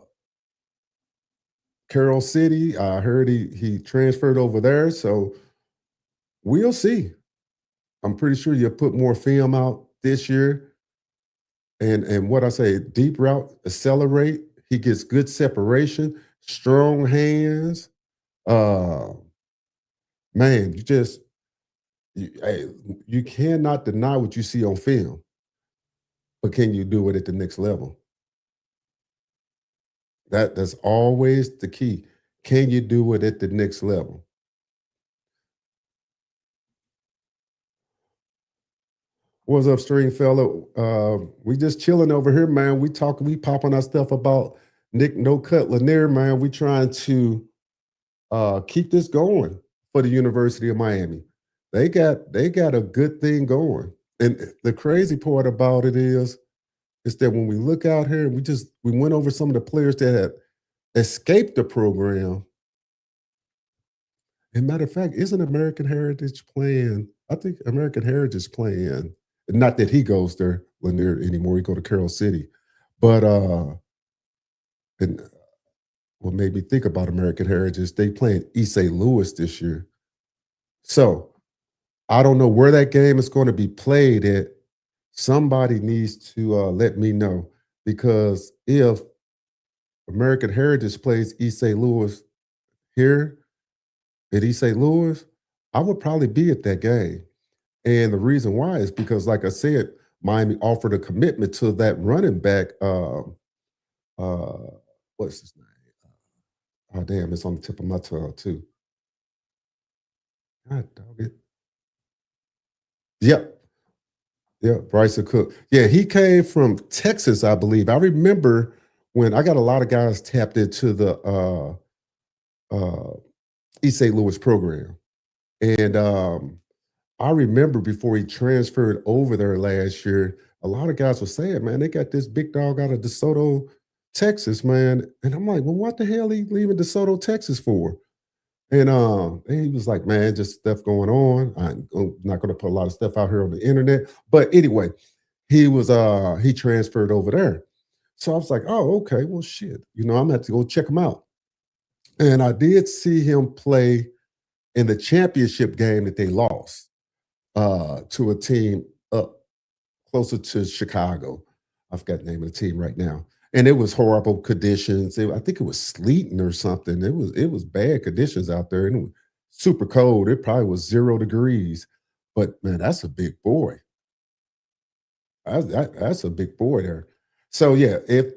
Carroll City, I heard he transferred over there. So we'll see. I'm pretty sure you'll put more film out this year. And what I say, deep route, accelerate. He gets good separation, strong hands. Uh, man, hey, you cannot deny what you see on film, but can you do it at the next level? That's always the key. Can you do it at the next level? What's up, Stringfellow? We just chilling over here, man. We popping our stuff about Nick No Cut Lanier, man. We trying to keep this going for the University of Miami. They got a good thing going. And the crazy part about it is that when we look out here and we went over some of the players that had escaped the program. And matter of fact, isn't American Heritage playing? I think American Heritage is playing. Not that he goes there Lanier anymore. He go to Carroll City, but and what made me think about American Heritage, they playing East St. Louis this year. So I don't know where that game is going to be played at. Somebody needs to let me know because if American Heritage plays East St. Louis here at East St. Louis, I would probably be at that game. And the reason why is because, like I said, Miami offered a commitment to that running back. Uh, what's his name? Oh, damn, it's on the tip of my tongue too. God dog it. Yep, yeah, Bryson Cook. Yeah, he came from Texas, I believe. I remember when I got a lot of guys tapped into the uh, East St. Louis program, and I remember before he transferred over there last year, a lot of guys were saying, "Man, they got this big dog out of DeSoto, Texas, man." And I'm like, "Well, what the hell he leaving DeSoto, Texas for?" And he was like, "Man, just stuff going on. I'm not going to put a lot of stuff out here on the internet." But anyway, he transferred over there. So I was like, "Oh, okay, well, shit. I'm gonna have to go check him out." And I did see him play in the championship game that they lost to a team up closer to Chicago. I forgot the name of the team right now. And it was horrible conditions. I think it was sleeting or something. It was bad conditions out there, and it was super cold. It probably was 0 degrees. But man, that's a big boy. That's a big boy there. So yeah, if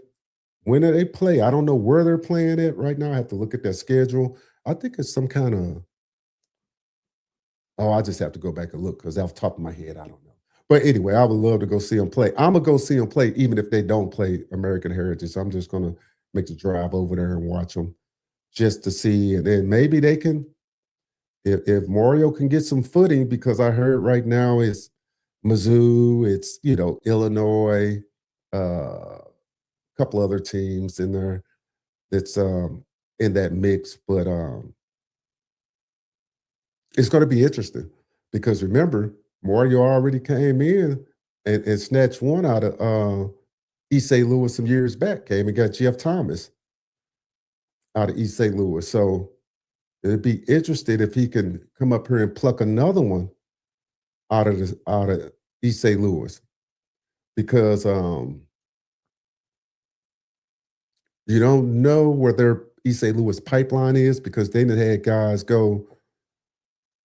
when they play, I don't know where they're playing at right now. I have to look at their schedule. I think it's some kind of. Oh, I just have to go back and look because off the top of my head, I don't know. But anyway, I would love to go see them play. I'm gonna go see them play, even if they don't play American Heritage. I'm just gonna make the drive over there and watch them just to see, and then maybe they can. If Mario can get some footing, because I heard right now it's Mizzou, it's Illinois, a couple other teams in there that's in that mix, but it's going to be interesting because remember, Mario already came in and snatched one out of East St. Louis some years back. Came and got Jeff Thomas out of East St. Louis. So it'd be interesting if he can come up here and pluck another one out of East St. Louis because you don't know where their East St. Louis pipeline is because they done had guys go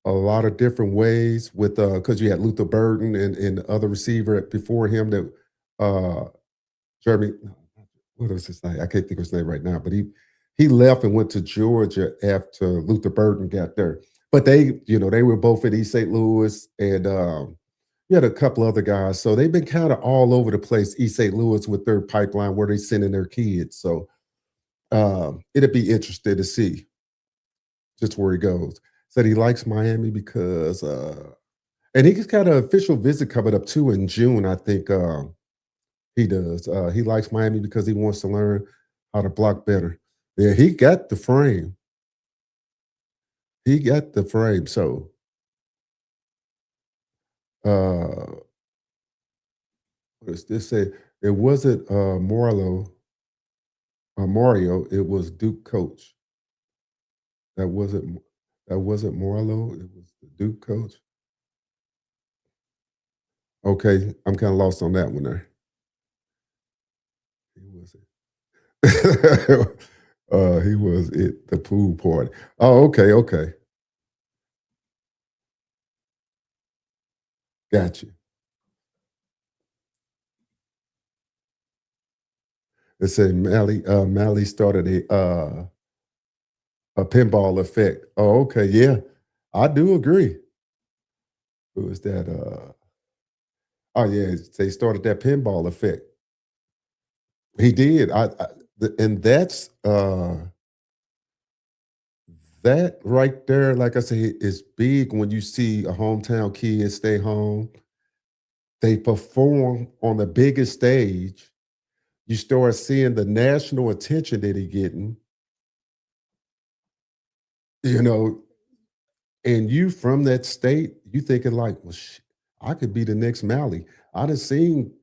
a lot of different ways with because you had Luther Burden and the other receiver before him that uh Jeremy, what was his name? I can't think of his name right now, but he left and went to Georgia after Luther Burden got there. But they were both at East St. Louis, and you had a couple other guys. So they've been kind of all over the place, East St. Louis, with their pipeline where they sending their kids. So it'd be interesting to see just where he goes. Said he likes Miami because and he's got an official visit coming up too in June, I think he does. He likes Miami because he wants to learn how to block better. Yeah, he got the frame. He got the frame. So uh what does this say? It wasn't Mario, it was Duke coach. That wasn't that wasn't Marlo, it was the Duke coach. Okay, I'm kind of lost on that one there. He was he was at the pool party. Oh, okay, okay. Got you. It said Mally started a pinball effect. Oh, okay, yeah. I do agree. Who was that? Oh yeah, they started that pinball effect. He did. And that right there, like I say, is big when you see a hometown kid stay home. They perform on the biggest stage. You start seeing the national attention that he getting, you know, and you from that state, you thinking like, well, I could be the next Mally. I done seen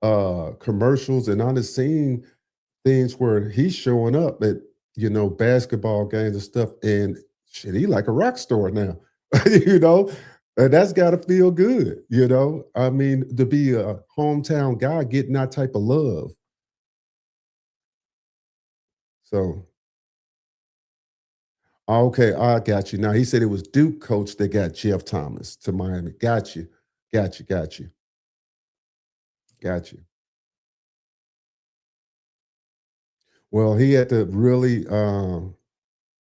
commercials and I done seen things where he's showing up at basketball games and stuff, and shit, he like a rock star now, you know, and that's got to feel good, I mean, to be a hometown guy getting that type of love. So okay, I got you. Now he said it was Duke coach that got Jeff Thomas to Miami. Got you, got you, got you. Got you. Well, he had to really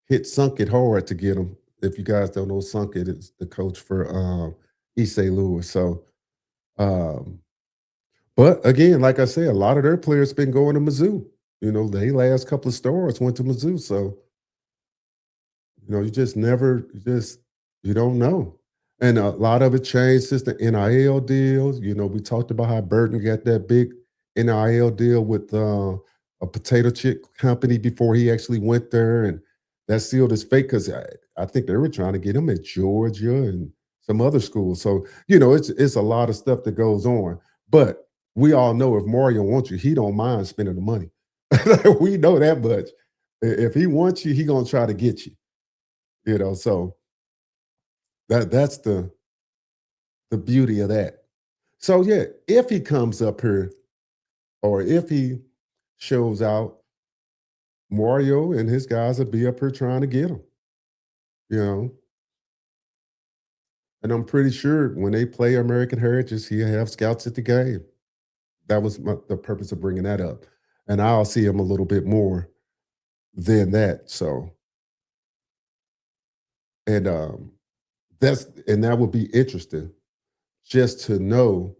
hit Sunk It hard to get him. If you guys don't know, Sunk It is the coach for East St. Louis. So, um, but again, like I said, a lot of their players been going to Mizzou. You know, they last couple of stars went to Mizzou. So, you know, you just never, you just, you don't know. And a lot of it changed since the NIL deals. You know, we talked about how Burton got that big NIL deal with a potato chip company before he actually went there. And that sealed his fate because I think they were trying to get him at Georgia and some other schools. So, you know, it's a lot of stuff that goes on. But we all know if Mario wants you, he don't mind spending the money. We know that much. If he wants you, he gonna try to get you. You know, so that's the beauty of that. So yeah, if he comes up here or if he shows out, Mario and his guys will be up here trying to get him. You know, and I'm pretty sure when they play American Heritage, he'll have scouts at the game. That was the purpose of bringing that up, and I'll see him a little bit more than that. So, and that would be interesting just to know,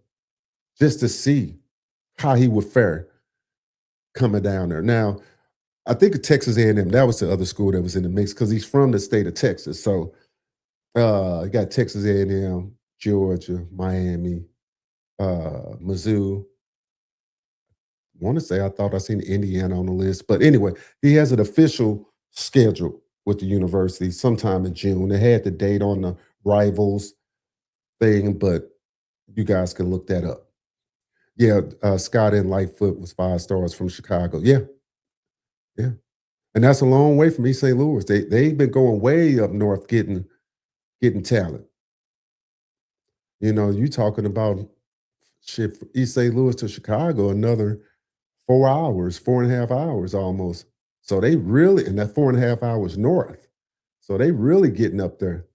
just to see how he would fare coming down there. Now, I think of Texas A&M. That was the other school that was in the mix because he's from the state of Texas. So you got Texas A&M, Georgia, Miami, Mizzou. Want to say I thought I seen Indiana on the list, but anyway, he has an official schedule with the university sometime in June. They had the date on the rivals thing, but you guys can look that up. Yeah, Scott and Lightfoot was 5 stars from Chicago. Yeah, yeah. And that's a long way from East St. Louis. They've been going way up north getting talent. You know, you talking about shit from East St. Louis to Chicago, another 4 hours, 4.5 hours almost. So they really, and that 4.5 hours north. So they really getting up there,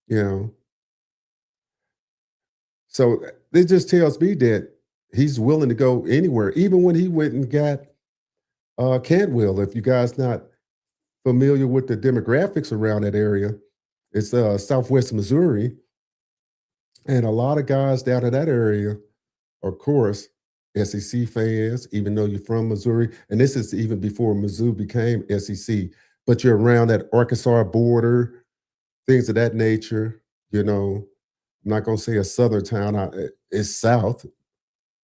you know. So it just tells me that he's willing to go anywhere, even when he went and got Cantwell. If you guys not familiar with the demographics around that area, it's Southwest Missouri, and a lot of guys down in that area, of course, SEC fans, even though you're from Missouri, and this is even before Mizzou became SEC, but you're around that Arkansas border, things of that nature. You know, I'm not gonna say a southern town. It's south.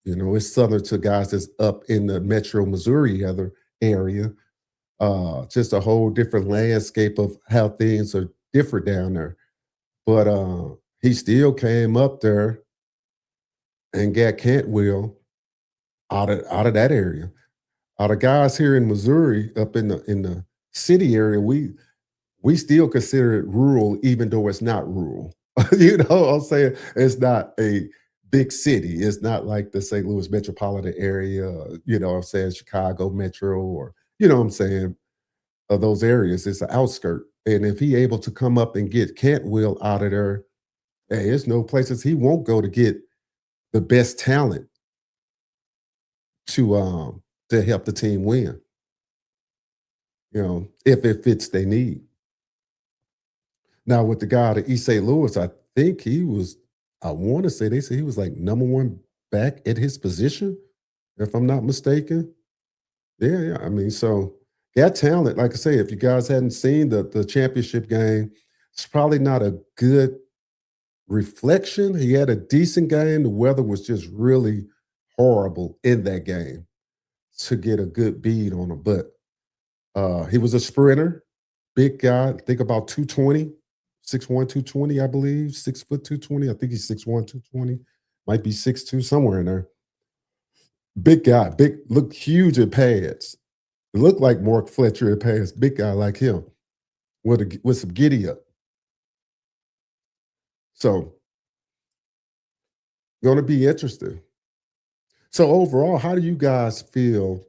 You know, it's southern to guys that's up in the Metro Missouri other area. Just a whole different landscape of how things are different down there. But he still came up there and got Cantwell out of that area. Out of guys here in Missouri, up in the city area, we still consider it rural, even though it's not rural. You know what I'm saying? It's not a big city. It's not like the St. Louis metropolitan area, you know what I'm saying, Chicago metro, or you know what I'm saying, of those areas. It's an outskirt. And if he able to come up and get Cantwell out of there, hey, there's no places he won't go to get the best talent to help the team win, you know, if it fits they need. Now with the guy at East St. Louis, I think he was, I want to say they say he was like number one back at his position, if I'm not mistaken. Yeah, yeah. I mean, so that talent, like I say, if you guys hadn't seen the championship game, it's probably not a good reflection. He had a decent game. The weather was just really horrible in that game to get a good bead on him. But he was a sprinter, big guy. I think about 220, 6'1", 220, I believe. 6 foot 220. I think he's 6'1", 220. Might be 6'2", somewhere in there. Big guy, big, looked huge in pads. Looked like Mark Fletcher in pads. Big guy like him with some giddy up. So going to be interesting. So overall, how do you guys feel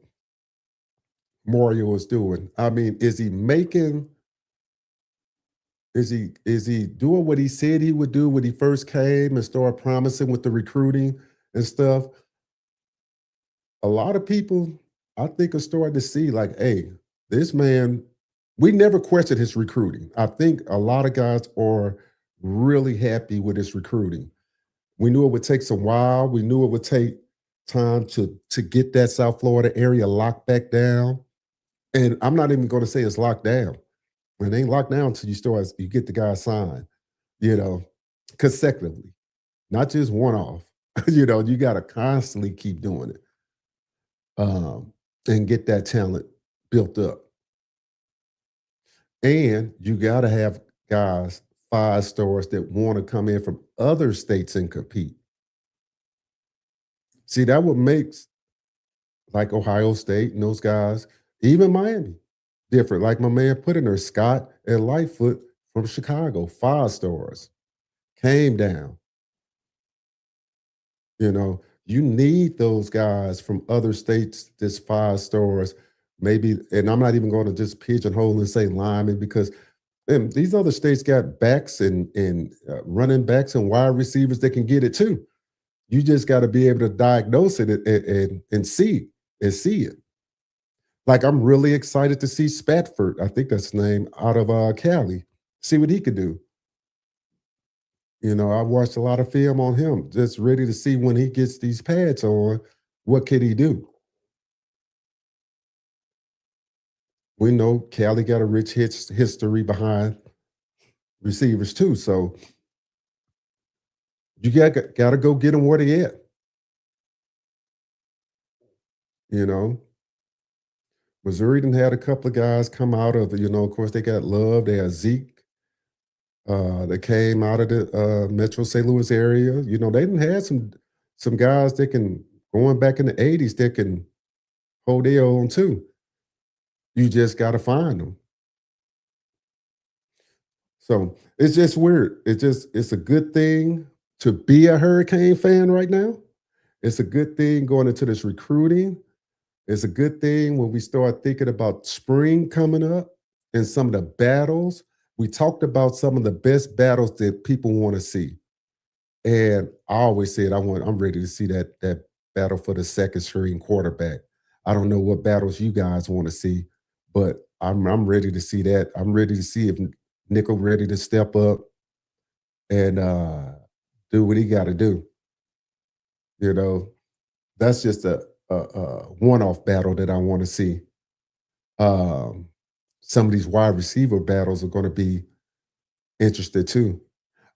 Mario is doing? I mean, is he making Is he doing what he said he would do when he first came and started promising with the recruiting and stuff? A lot of people, I think, are starting to see like, hey, this man, we never questioned his recruiting. I think a lot of guys are really happy with his recruiting. We knew it would take some while. We knew it would take time to get that South Florida area locked back down. And I'm not even going to say it's locked down. It ain't locked down until you get the guy signed, you know, consecutively, not just one off. You got to constantly keep doing it, and get that talent built up. And you got to have guys, 5 stars that want to come in from other states and compete. See, that what makes like Ohio State and those guys, even Miami, different. Like my man put in there, Scott and Lightfoot from Chicago, 5 stars, came down. You need those guys from other states, just 5 stars, maybe. And I'm not even going to just pigeonhole and say linemen because these other states got backs and running backs and wide receivers that can get it too. You just got to be able to diagnose it and see it. Like I'm really excited to see Spatford, I think that's his name, out of Cali. See what he could do. I watched a lot of film on him, just ready to see when he gets these pads on, what could he do? We know Cali got a rich history behind receivers too, so you got to go get them where they at. You know, Missouri done had a couple of guys come out of, of course they got Love, they had Zeke, that came out of the Metro St. Louis area. They didn't have some guys that can going back in the '80s that can hold their own too. You just got to find them. So it's just weird. It's a good thing to be a Hurricane fan right now. It's a good thing going into this recruiting. It's a good thing when we start thinking about spring coming up and some of the battles. We talked about some of the best battles that people want to see. And I always said I'm ready to see that battle for the second string quarterback. I don't know what battles you guys want to see, but I'm ready to see that. I'm ready to see if Nickel ready to step up and do what he got to do. You know, that's just a one-off battle that I want to see. Um, some of these wide receiver battles are going to be interested too.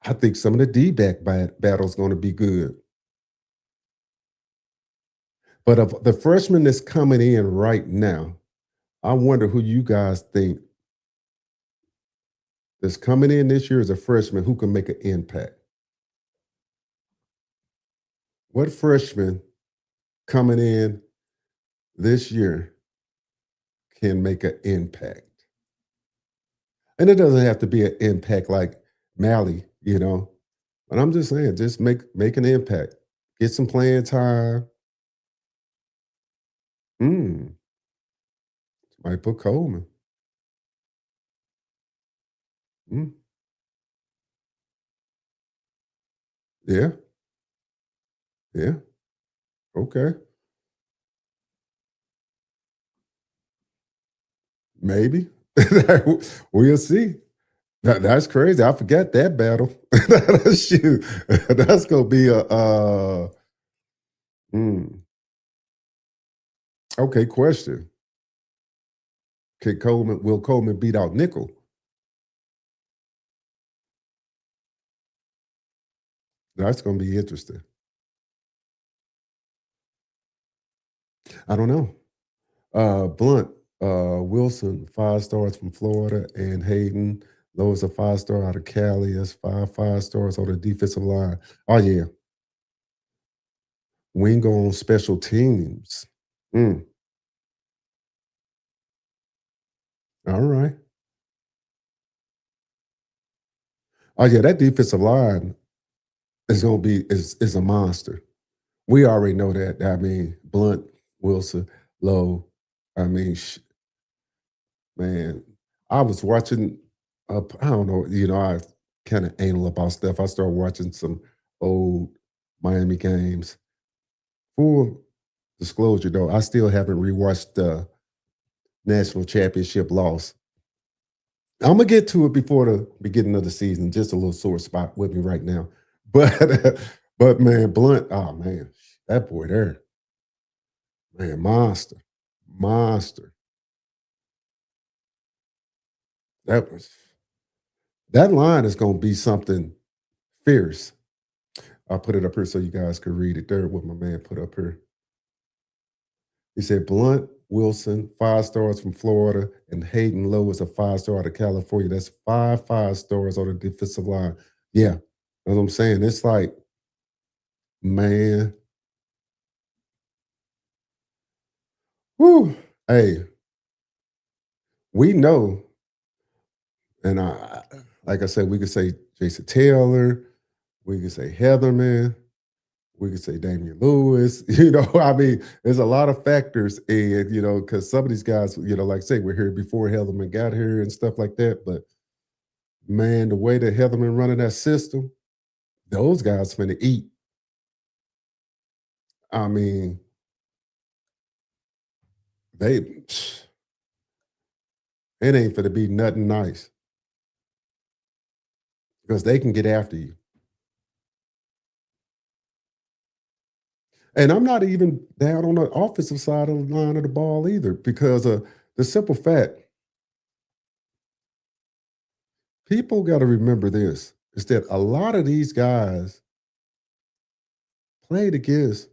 I think some of the D-back battles going to be good. But of the freshman that's coming in right now, I wonder who you guys think that's coming in this year as a freshman who can make an impact. What freshman coming in this year can make an impact? And it doesn't have to be an impact like Mally. But I'm just saying, just make an impact. Get some playing time. Mm, might put Coleman. Mm, yeah, yeah, okay. Maybe. We'll see. That's crazy. I forgot that battle. Shoot. That's gonna be a mm, okay, question. Will Coleman beat out Nickel? That's gonna be interesting. I don't know. Blunt, Wilson, 5 stars from Florida, and Hayden. Those are 5 star out of Cali. That's 5 stars on the defensive line. Oh yeah, Wingo on special teams. Mm, all right. Oh yeah, that defensive line is gonna be is a monster. We already know that. I mean, Blunt, Wilson, Lowe. I mean, man, I was watching. I don't know, I kind of anal about stuff. I started watching some old Miami games. Full disclosure, though, I still haven't rewatched the national championship loss. I'm gonna get to it before the beginning of the season. Just a little sore spot with me right now, but but man, Blunt, oh man, that boy there, man, monster, monster. That was that line is gonna be something fierce. I'll put it up here so you guys can read it. There, what my man put up here. He said Blunt, Wilson, 5 stars from Florida, and Hayden Lowe is a 5 star out of California. That's 5 5 stars on the defensive line. Yeah, that's what I'm saying. It's like, man, whew, hey, we know, and like I said, we could say Jason Taylor, we could say Heatherman, we could say Damian Lewis. I mean, there's a lot of factors, and because some of these guys, like I say, we're here before Heatherman got here and stuff like that. But man, the way that Heatherman running that system, those guys finna eat. I mean, they it ain't finna be nothing nice because they can get after you. And I'm not even down on the offensive side of the line of the ball either, because the simple fact, people got to remember this, is that a lot of these guys played against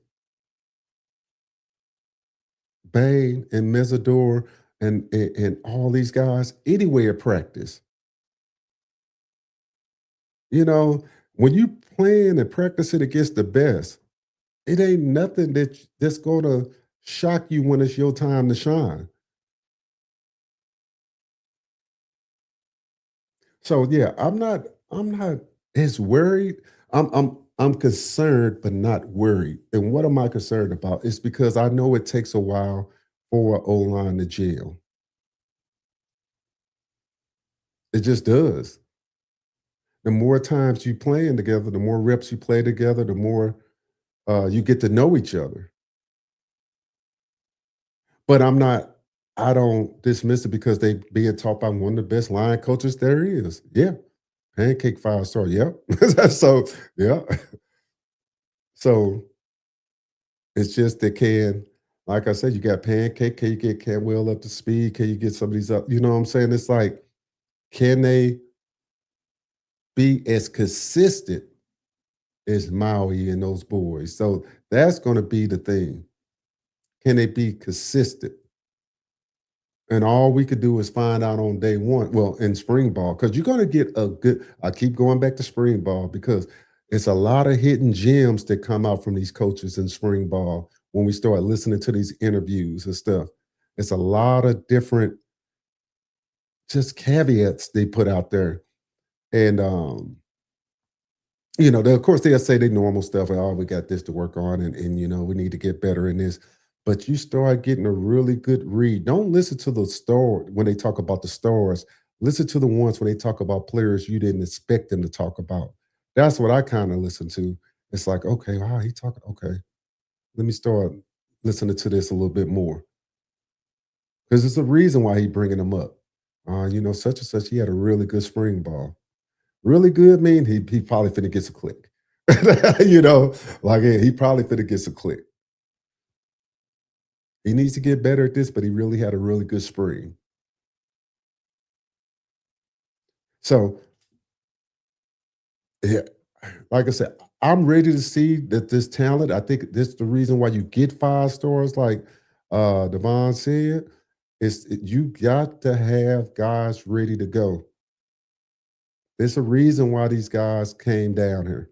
Bain and Mesidor and all these guys anyway at practice. You know, when you playing and practicing against the best, it ain't nothing that's gonna shock you when it's your time to shine. So yeah, I'm not as worried. I'm concerned but not worried. And what am I concerned about? It's because I know it takes a while for O line to gel. It just does. The more times you playing together, the more reps you play together, the more you get to know each other. But I don't dismiss it because they being taught by one of the best line coaches there is. Yeah. Pancake 5 star. Yep. So yeah. So it's just that like I said, you got Pancake, can you get Camwell up to speed? Can you get some of these up? You know what I'm saying? It's like, can they be as consistent as Maui and those boys? So that's going to be the thing. Can they be consistent? And all we could do is find out on day one, well, in spring ball, because you're going to get a good, I keep going back to spring ball because it's a lot of hidden gems that come out from these coaches in spring ball when we start listening to these interviews and stuff. It's a lot of different just caveats they put out there. And of course they'll say they normal stuff. Oh, we got this to work on, and we need to get better in this. But you start getting a really good read. Don't listen to the star when they talk about the stars. Listen to the ones when they talk about players you didn't expect them to talk about. That's what I kind of listen to. It's like, okay, wow, he talking. Okay, let me start listening to this a little bit more because it's a reason why he bringing them up. Such and such. He had a really good spring ball. Really good mean he probably finna get some click. Like yeah, he probably finna get some click. He needs to get better at this, but he really had a really good spring. So yeah, like I said, I'm ready to see that this talent. I think this the reason why you get 5 stars, like Devon said, you got to have guys ready to go. There's a reason why these guys came down here.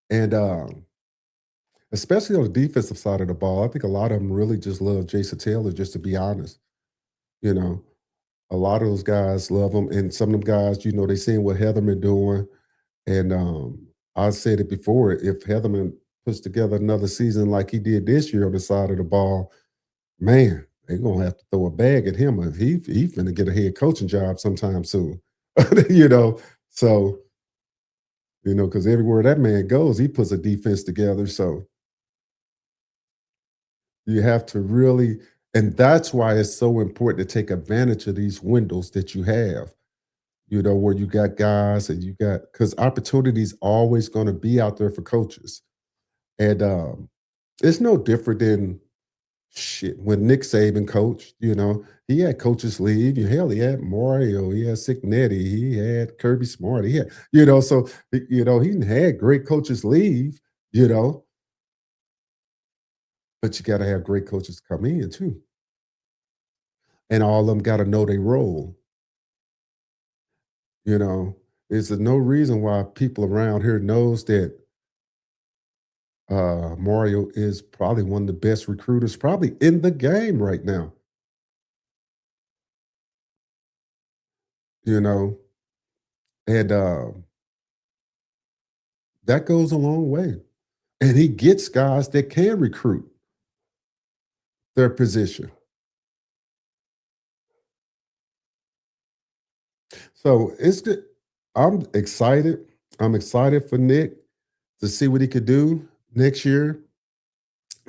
And especially on the defensive side of the ball, I think a lot of them really just love Jason Taylor, just to be honest. You know, a lot of those guys love him. And some of them guys, they seen what Heatherman doing. And I said it before, if Heatherman puts together another season like he did this year on the side of the ball, man, they're gonna have to throw a bag at him if he finna get a head coaching job sometime soon. you know, so because everywhere that man goes, he puts a defense together. So you have to really, and that's why it's so important to take advantage of these windows that you have. Where you got guys and you got because opportunities always going to be out there for coaches, and it's no different than shit, when Nick Saban coached, he had coaches leave. Hell, he had Mario, he had Signetti, he had Kirby Smart, he had, so he had great coaches leave, you know, but you got to have great coaches come in too, and all of them got to know their role. You know, there's no reason why people around here knows that Mario is probably one of the best recruiters, probably in the game right now. You know, and that goes a long way. And he gets guys that can recruit their position. So it's good. I'm excited. I'm excited for Nick to see what he could do next year.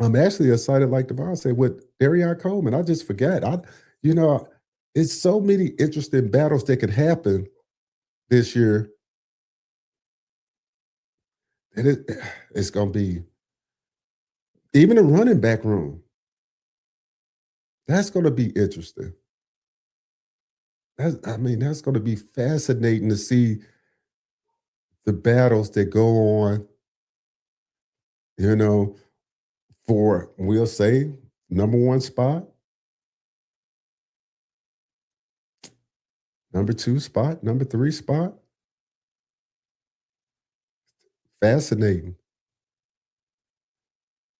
I'm actually excited, like Devon said, with Darion Coleman. I just forgot. You know, it's so many interesting battles that could happen this year. And it's going to be even a running back room. That's going to be interesting. That's going to be fascinating to see the battles that go on, you know, for, we'll say, number one spot, number two spot, number three spot. Fascinating.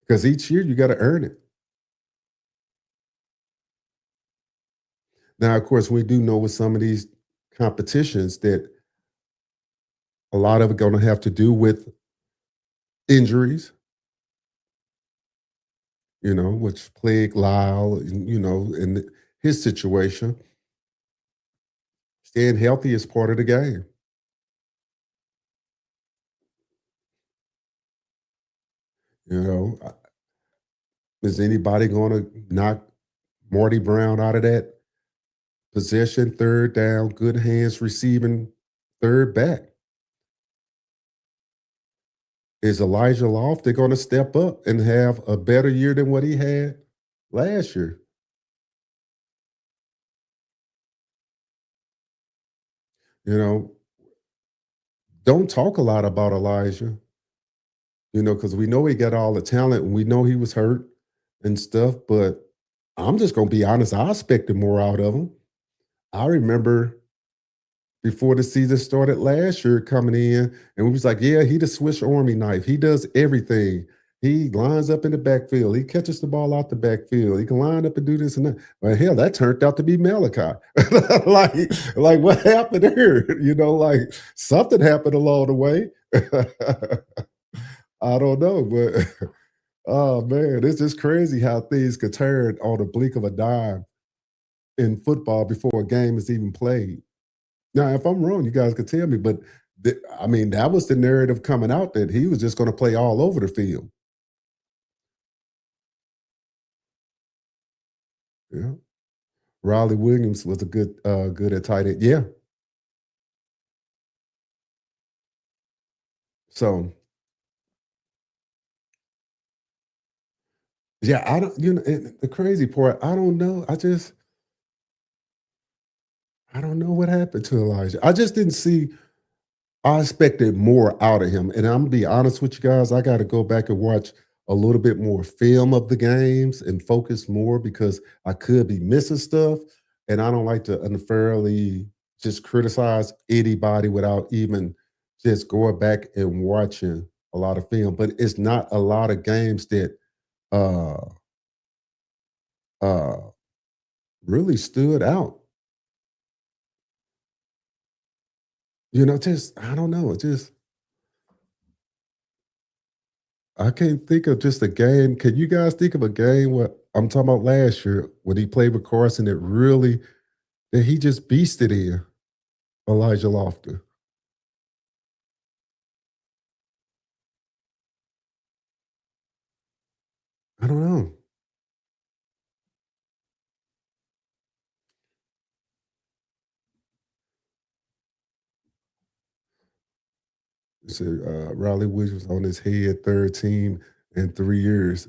Because each year you got to earn it. Now, of course, we do know with some of these competitions that a lot of it going to have to do with injuries, which plague Lyle, in his situation. Staying healthy is part of the game. You know, is anybody going to knock Marty Brown out of that possession, third down, good hands receiving third back? Is Elijah Lofton going to step up and have a better year than what he had last year? You know, don't talk a lot about Elijah, because we know he got all the talent and we know he was hurt and stuff, but I'm just going to be honest. I expected more out of him. I remember before the season started last year coming in, and we was like, yeah, he the Swiss Army knife. He does everything. He lines up in the backfield. He catches the ball out the backfield. He can line up and do this and that. Well, hell, that turned out to be Malachi. like what happened here? Like something happened along the way. I don't know, but oh man, it's just crazy how things could turn on the blink of a dime in football before a game is even played. Now, if I'm wrong, you guys could tell me, but that was the narrative coming out that he was just going to play all over the field. Yeah. Riley Williams was a good at tight end. Yeah. So, yeah, I don't, and the crazy part, I don't know. I don't know what happened to Elijah. I just didn't see I expected more out of him. And I'm gonna be honest with you guys, I got to go back and watch a little bit more film of the games and focus more because I could be missing stuff. And I don't like to unfairly just criticize anybody without even just going back and watching a lot of film. But it's not a lot of games that uh uh really stood out. Just I don't know. Just I can't think of just a game. Can you guys think of a game where I'm talking about last year when he played with Carson. That he just beasted in Elijah Lofton. I don't know. So, Riley Williams on his head, third team in 3 years.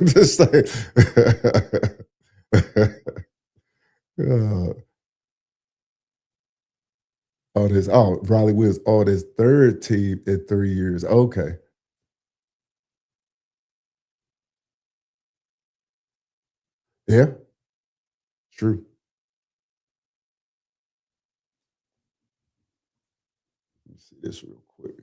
Just like, uh, Riley Williams on his third team in 3 years. Okay. Yeah, true. Let me see this real quick.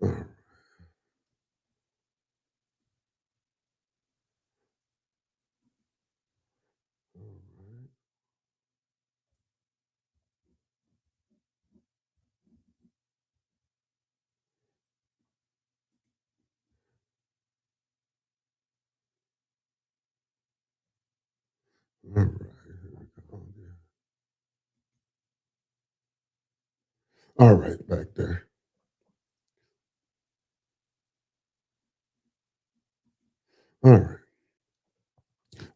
All right, all right. All right, back there. All right.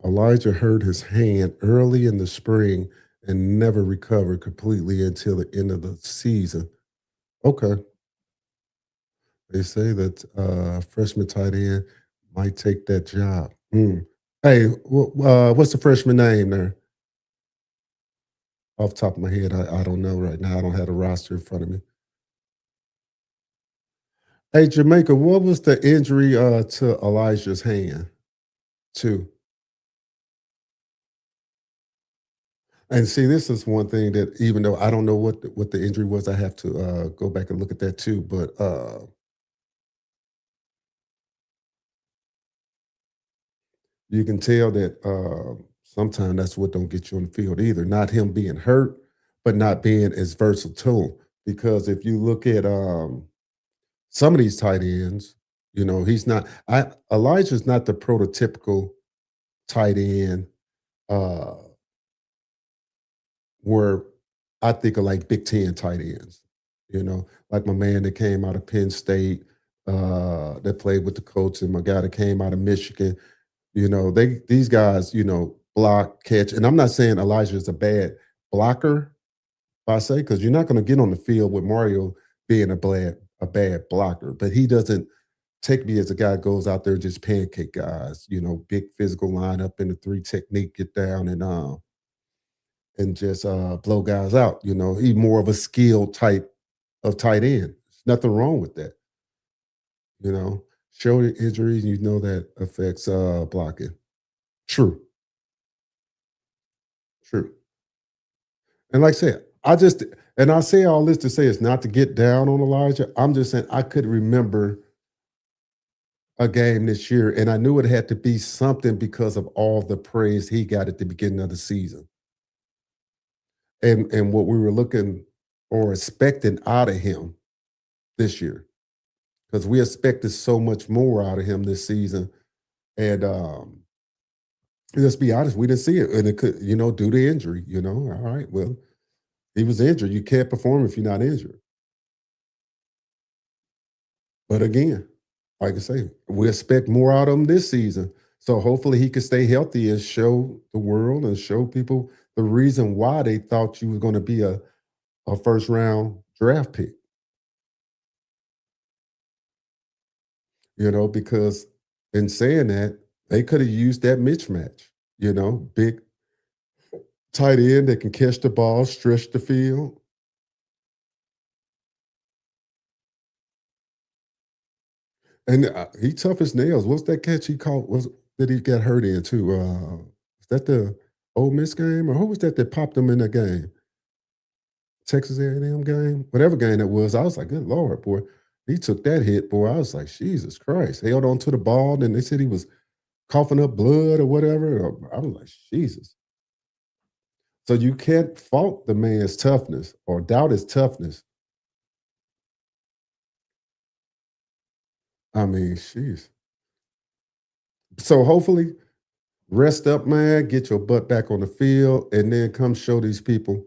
Elijah hurt his hand early in the spring and never recovered completely until the end of the season. Okay. They say that freshman tight end might take that job. Hey, what's the freshman name there? Off the top of my head, I don't know right now. I don't have the roster in front of me. Hey, Jamaica, what was the injury to Elijah's hand? Too. And see, this is one thing that even though I don't know what the injury was, I have to go back and look at that too. But you can tell that sometimes that's what don't get you on the field either. Not him being hurt, but not being as versatile. Because if you look at some of these tight ends, he's not. Elijah's not the prototypical tight end uh, where I think of like Big Ten tight ends. Like my man that came out of Penn State, that played with the Colts, and my guy that came out of Michigan. These guys, block, catch, and I'm not saying Elijah is a bad blocker, I say, because you're not going to get on the field with Mario being a bad blocker, but he doesn't take me as a guy that goes out there and just pancake guys. Big physical lineup in the three technique, get down and just blow guys out. He's more of a skill type of tight end. There's nothing wrong with that. Shoulder injuries, that affects blocking. True, true. And like I said, I say all this to say it's not to get down on Elijah. I'm just saying I could remember a game this year, and I knew it had to be something because of all the praise he got at the beginning of the season, and what we were looking or expecting out of him this year, because we expected so much more out of him this season, and let's be honest, we didn't see it, and it could, due to injury. All right, well, he was injured. You can't perform if you're not injured. But again, like I say, we expect more out of him this season. So hopefully he can stay healthy and show the world and show people the reason why they thought you was going to be a first round draft pick. Because in saying that, they could have used that mismatch. Big tight end that can catch the ball, stretch the field. And he tough as nails. What's that catch he caught? Was that he got hurt in too? Was that the Ole Miss game, or who was that popped him in that game? Texas A&M game, whatever game it was. I was like, good lord, boy. He took that hit, boy. I was like, Jesus Christ. Held on to the ball, and they said he was coughing up blood or whatever. I was like, Jesus. So you can't fault the man's toughness or doubt his toughness. I mean, jeez. So hopefully, rest up, man, get your butt back on the field, and then come show these people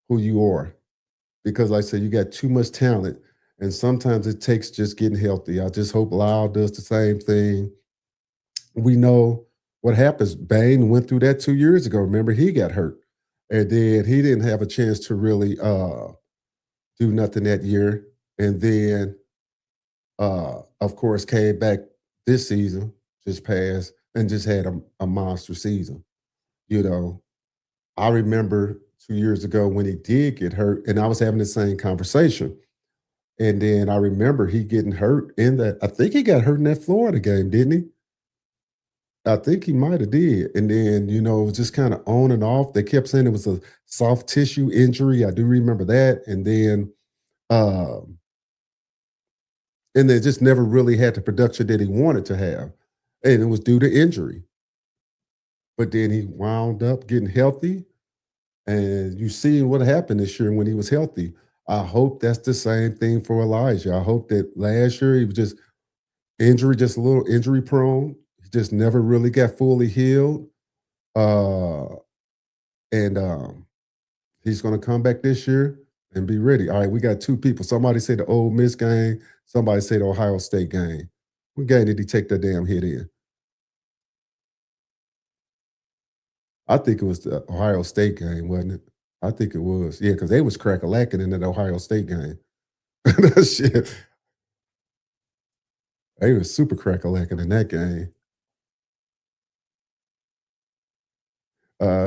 who you are. Because, like I said, you got too much talent, and sometimes it takes just getting healthy. I just hope Lyle does the same thing. We know what happens. Bain went through that 2 years ago. Remember, he got hurt, and then he didn't have a chance to really do nothing that year. And then, of course, came back this season, just passed, and just had a monster season. You know, I remember 2 years ago when he did get hurt, and I was having the same conversation. And then I remember he getting hurt in that. I think he got hurt in that Florida game, didn't he? I think he might have did. And then, it was just kind of on and off. They kept saying it was a soft tissue injury. I do remember that. Um, and they just never really had the production that he wanted to have. And it was due to injury. But then he wound up getting healthy. And you see what happened this year when he was healthy. I hope that's the same thing for Elijah. I hope that last year he was just injury, just a little injury prone. He just never really got fully healed. Uh, and he's going to come back this year and be ready. All right, we got two people. Somebody say the Ole Miss game. Somebody say the Ohio State game. What game did he take that damn hit in? I think it was the Ohio State game, wasn't it? I think it was. Yeah, because they was crack-a-lacking in that Ohio State game. That shit. They was super crack-a-lacking in that game.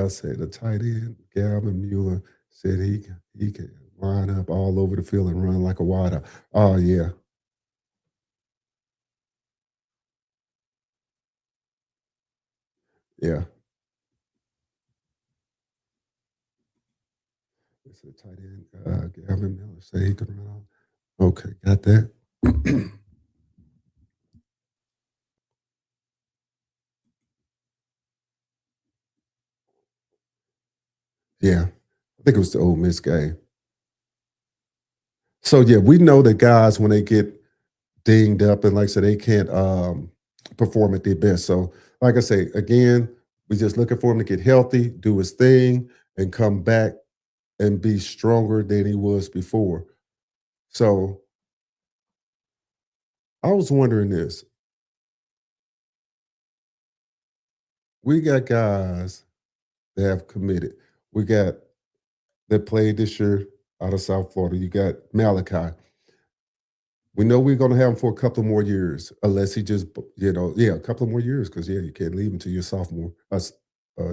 Say the tight end, Gavin Mueller, said he can line up all over the field and run like a wideout. Oh yeah, yeah. They said tight end, Gavin Miller said he could run all. Okay, got that. Yeah, I think it was the Ole Miss game. So yeah, we know that guys when they get dinged up and like I said, they can't perform at their best. So like I say, again, we just looking for him to get healthy, do his thing, and come back and be stronger than he was before. So I was wondering this. We got guys that have committed. We got that played this year out of South Florida. You got Malachi. We know we're going to have him for a couple more years, unless he just, a couple more years, because yeah, you can't leave until you're sophomore,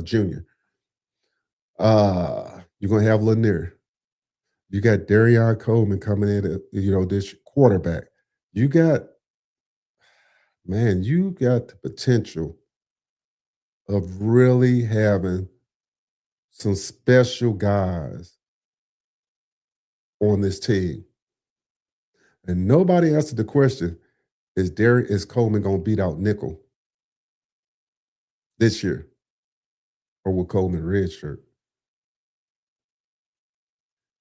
junior. You're going to have Lanier. You got Darion Coleman coming in, this quarterback. You got, man, you got the potential of really having some special guys on this team. And nobody answered the question, is Coleman gonna beat out Nickel this year? Or will Coleman redshirt?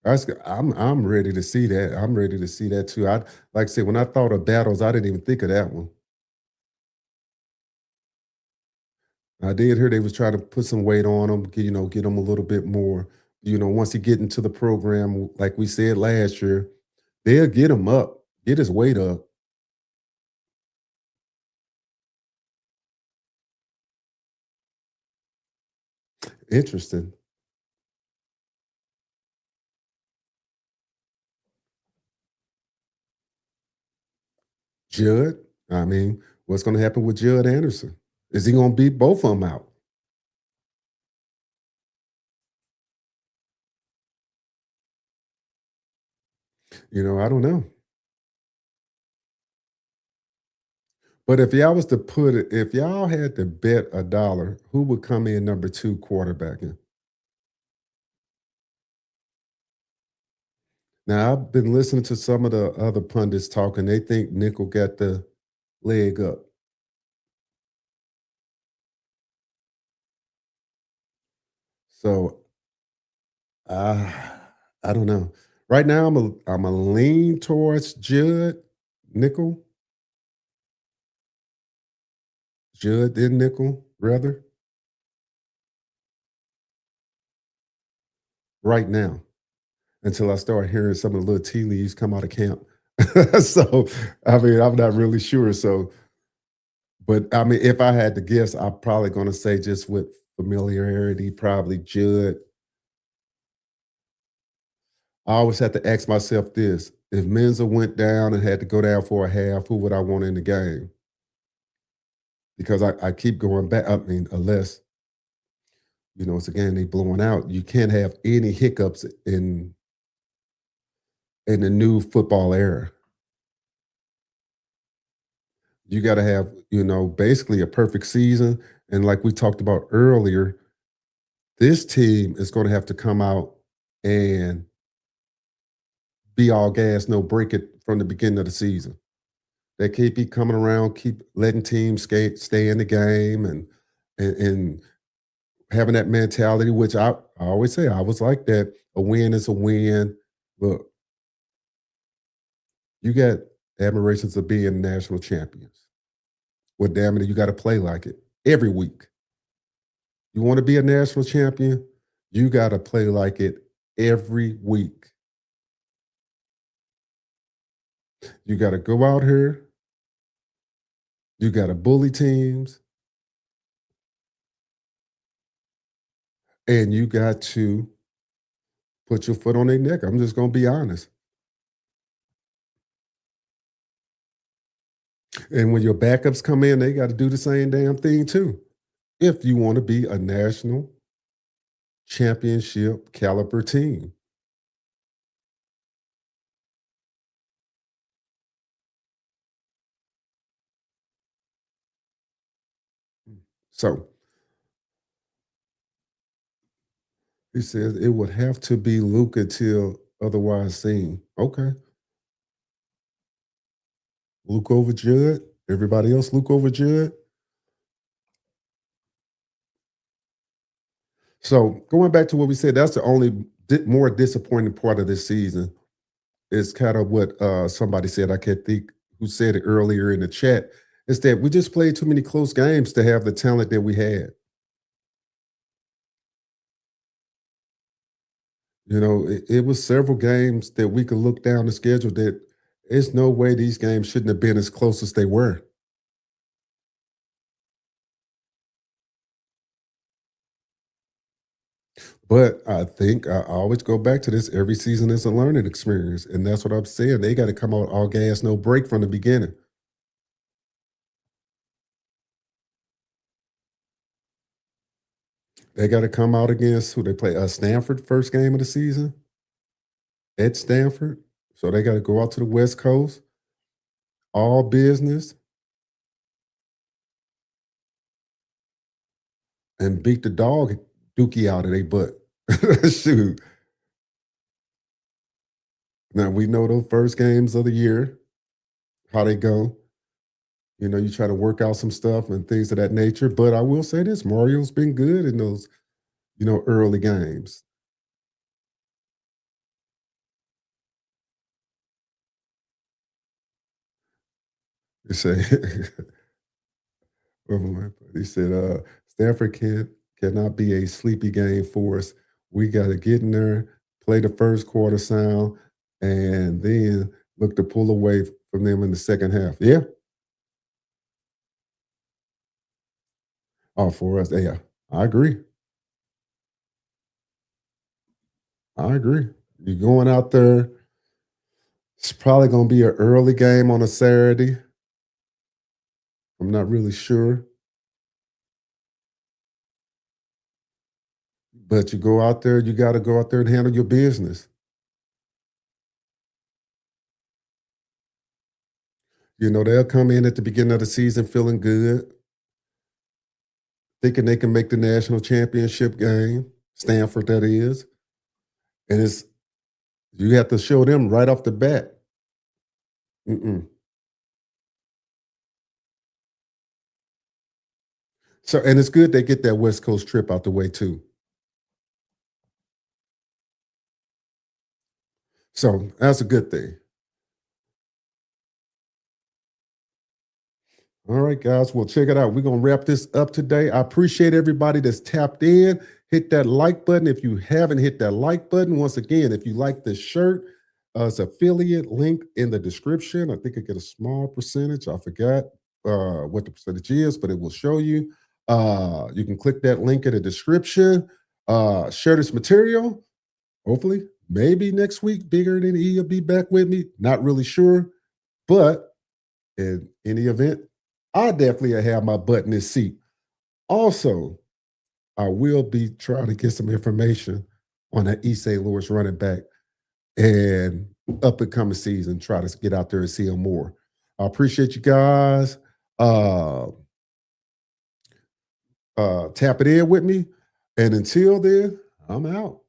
I'm ready to see that. I'm ready to see that too. I like I said, when I thought of battles, I didn't even think of that one. I did hear they was trying to put some weight on him, get him a little bit more. Once he get into the program, like we said last year, they'll get him up, get his weight up. Interesting. Judd, I mean, what's going to happen with Judd Anderson? Is he going to beat both of them out? I don't know. But if y'all had to bet a dollar, who would come in number two quarterbacking? Now I've been listening to some of the other pundits talking. They think Nickel got the leg up. So I don't know. Right now I'm a lean towards Nickel, Judd then Nickel, rather, right now, until I start hearing some of the little tea leaves come out of camp. So I mean, I'm not really sure. So, but I mean, if I had to guess, I'm probably gonna say just with familiarity, probably Judd. I always have to ask myself this: if Menza went down and had to go down for a half, who would I want in the game? Because I keep going back. I mean, unless it's a game they blowing out, you can't have any hiccups in the new football era. You got to have basically a perfect season, and like we talked about earlier, this team is going to have to come out and be all gas, no break it from the beginning of the season. They keep be coming around, keep letting teams stay in the game, and having that mentality, which I always say I was like that. A win is a win. Look, you got admirations of being national champions. Well, damn it, you got to play like it every week. You want to be a national champion, you got to play like it every week. You got to go out here. You got to bully teams, and you got to put your foot on their neck. I'm just going to be honest. And when your backups come in, they got to do the same damn thing too. If you want to be a national championship caliber team. So he says it would have to be Luke until otherwise seen. Okay. Luke over Judd. Everybody else Luke over Judd. So going back to what we said, that's the only more disappointing part of this season. Is kind of what somebody said. I can't think who said it earlier in the chat. Is that we just played too many close games to have the talent that we had. It was several games that we could look down the schedule that there's no way these games shouldn't have been as close as they were. But I think I always go back to this. Every season is a learning experience. And that's what I'm saying. They got to come out all gas, no break from the beginning. They got to come out against who they play. Stanford, first game of the season at Stanford. So they got to go out to the West Coast, all business, and beat the dog dookie out of their butt. Shoot. Now we know those first games of the year, how they go. You try to work out some stuff and things of that nature. But I will say this: Mario's been good in those, early games. They say, he said, Stanford cannot be a sleepy game for us. We got to get in there, play the first quarter sound, and then look to pull away from them in the second half. Yeah. Oh, for us, yeah, I agree. I agree. You're going out there. It's probably going to be an early game on a Saturday. I'm not really sure. But you go out there, you got to go out there and handle your business. They'll come in at the beginning of the season feeling good, thinking they can make the national championship game, Stanford, that is. And You have to show them right off the bat. Mm-mm. So, and it's good they get that West Coast trip out the way too. So that's a good thing. All right, guys. Well, check it out. We're going to wrap this up today. I appreciate everybody that's tapped in. Hit that like button if you haven't hit that like button. Once again, if you like this shirt, it's affiliate link in the description. I think I get a small percentage. I forgot what the percentage is, but it will show you. You can click that link in the description. Share this material. Hopefully, maybe next week, Bigger Than E will be back with me. Not really sure, but in any event, I definitely have my butt in this seat. Also, I will be trying to get some information on that East St. Louis running back and up and coming season. Try to get out there and see him more. I appreciate you guys. Uh, Tap it in with me. And until then, I'm out.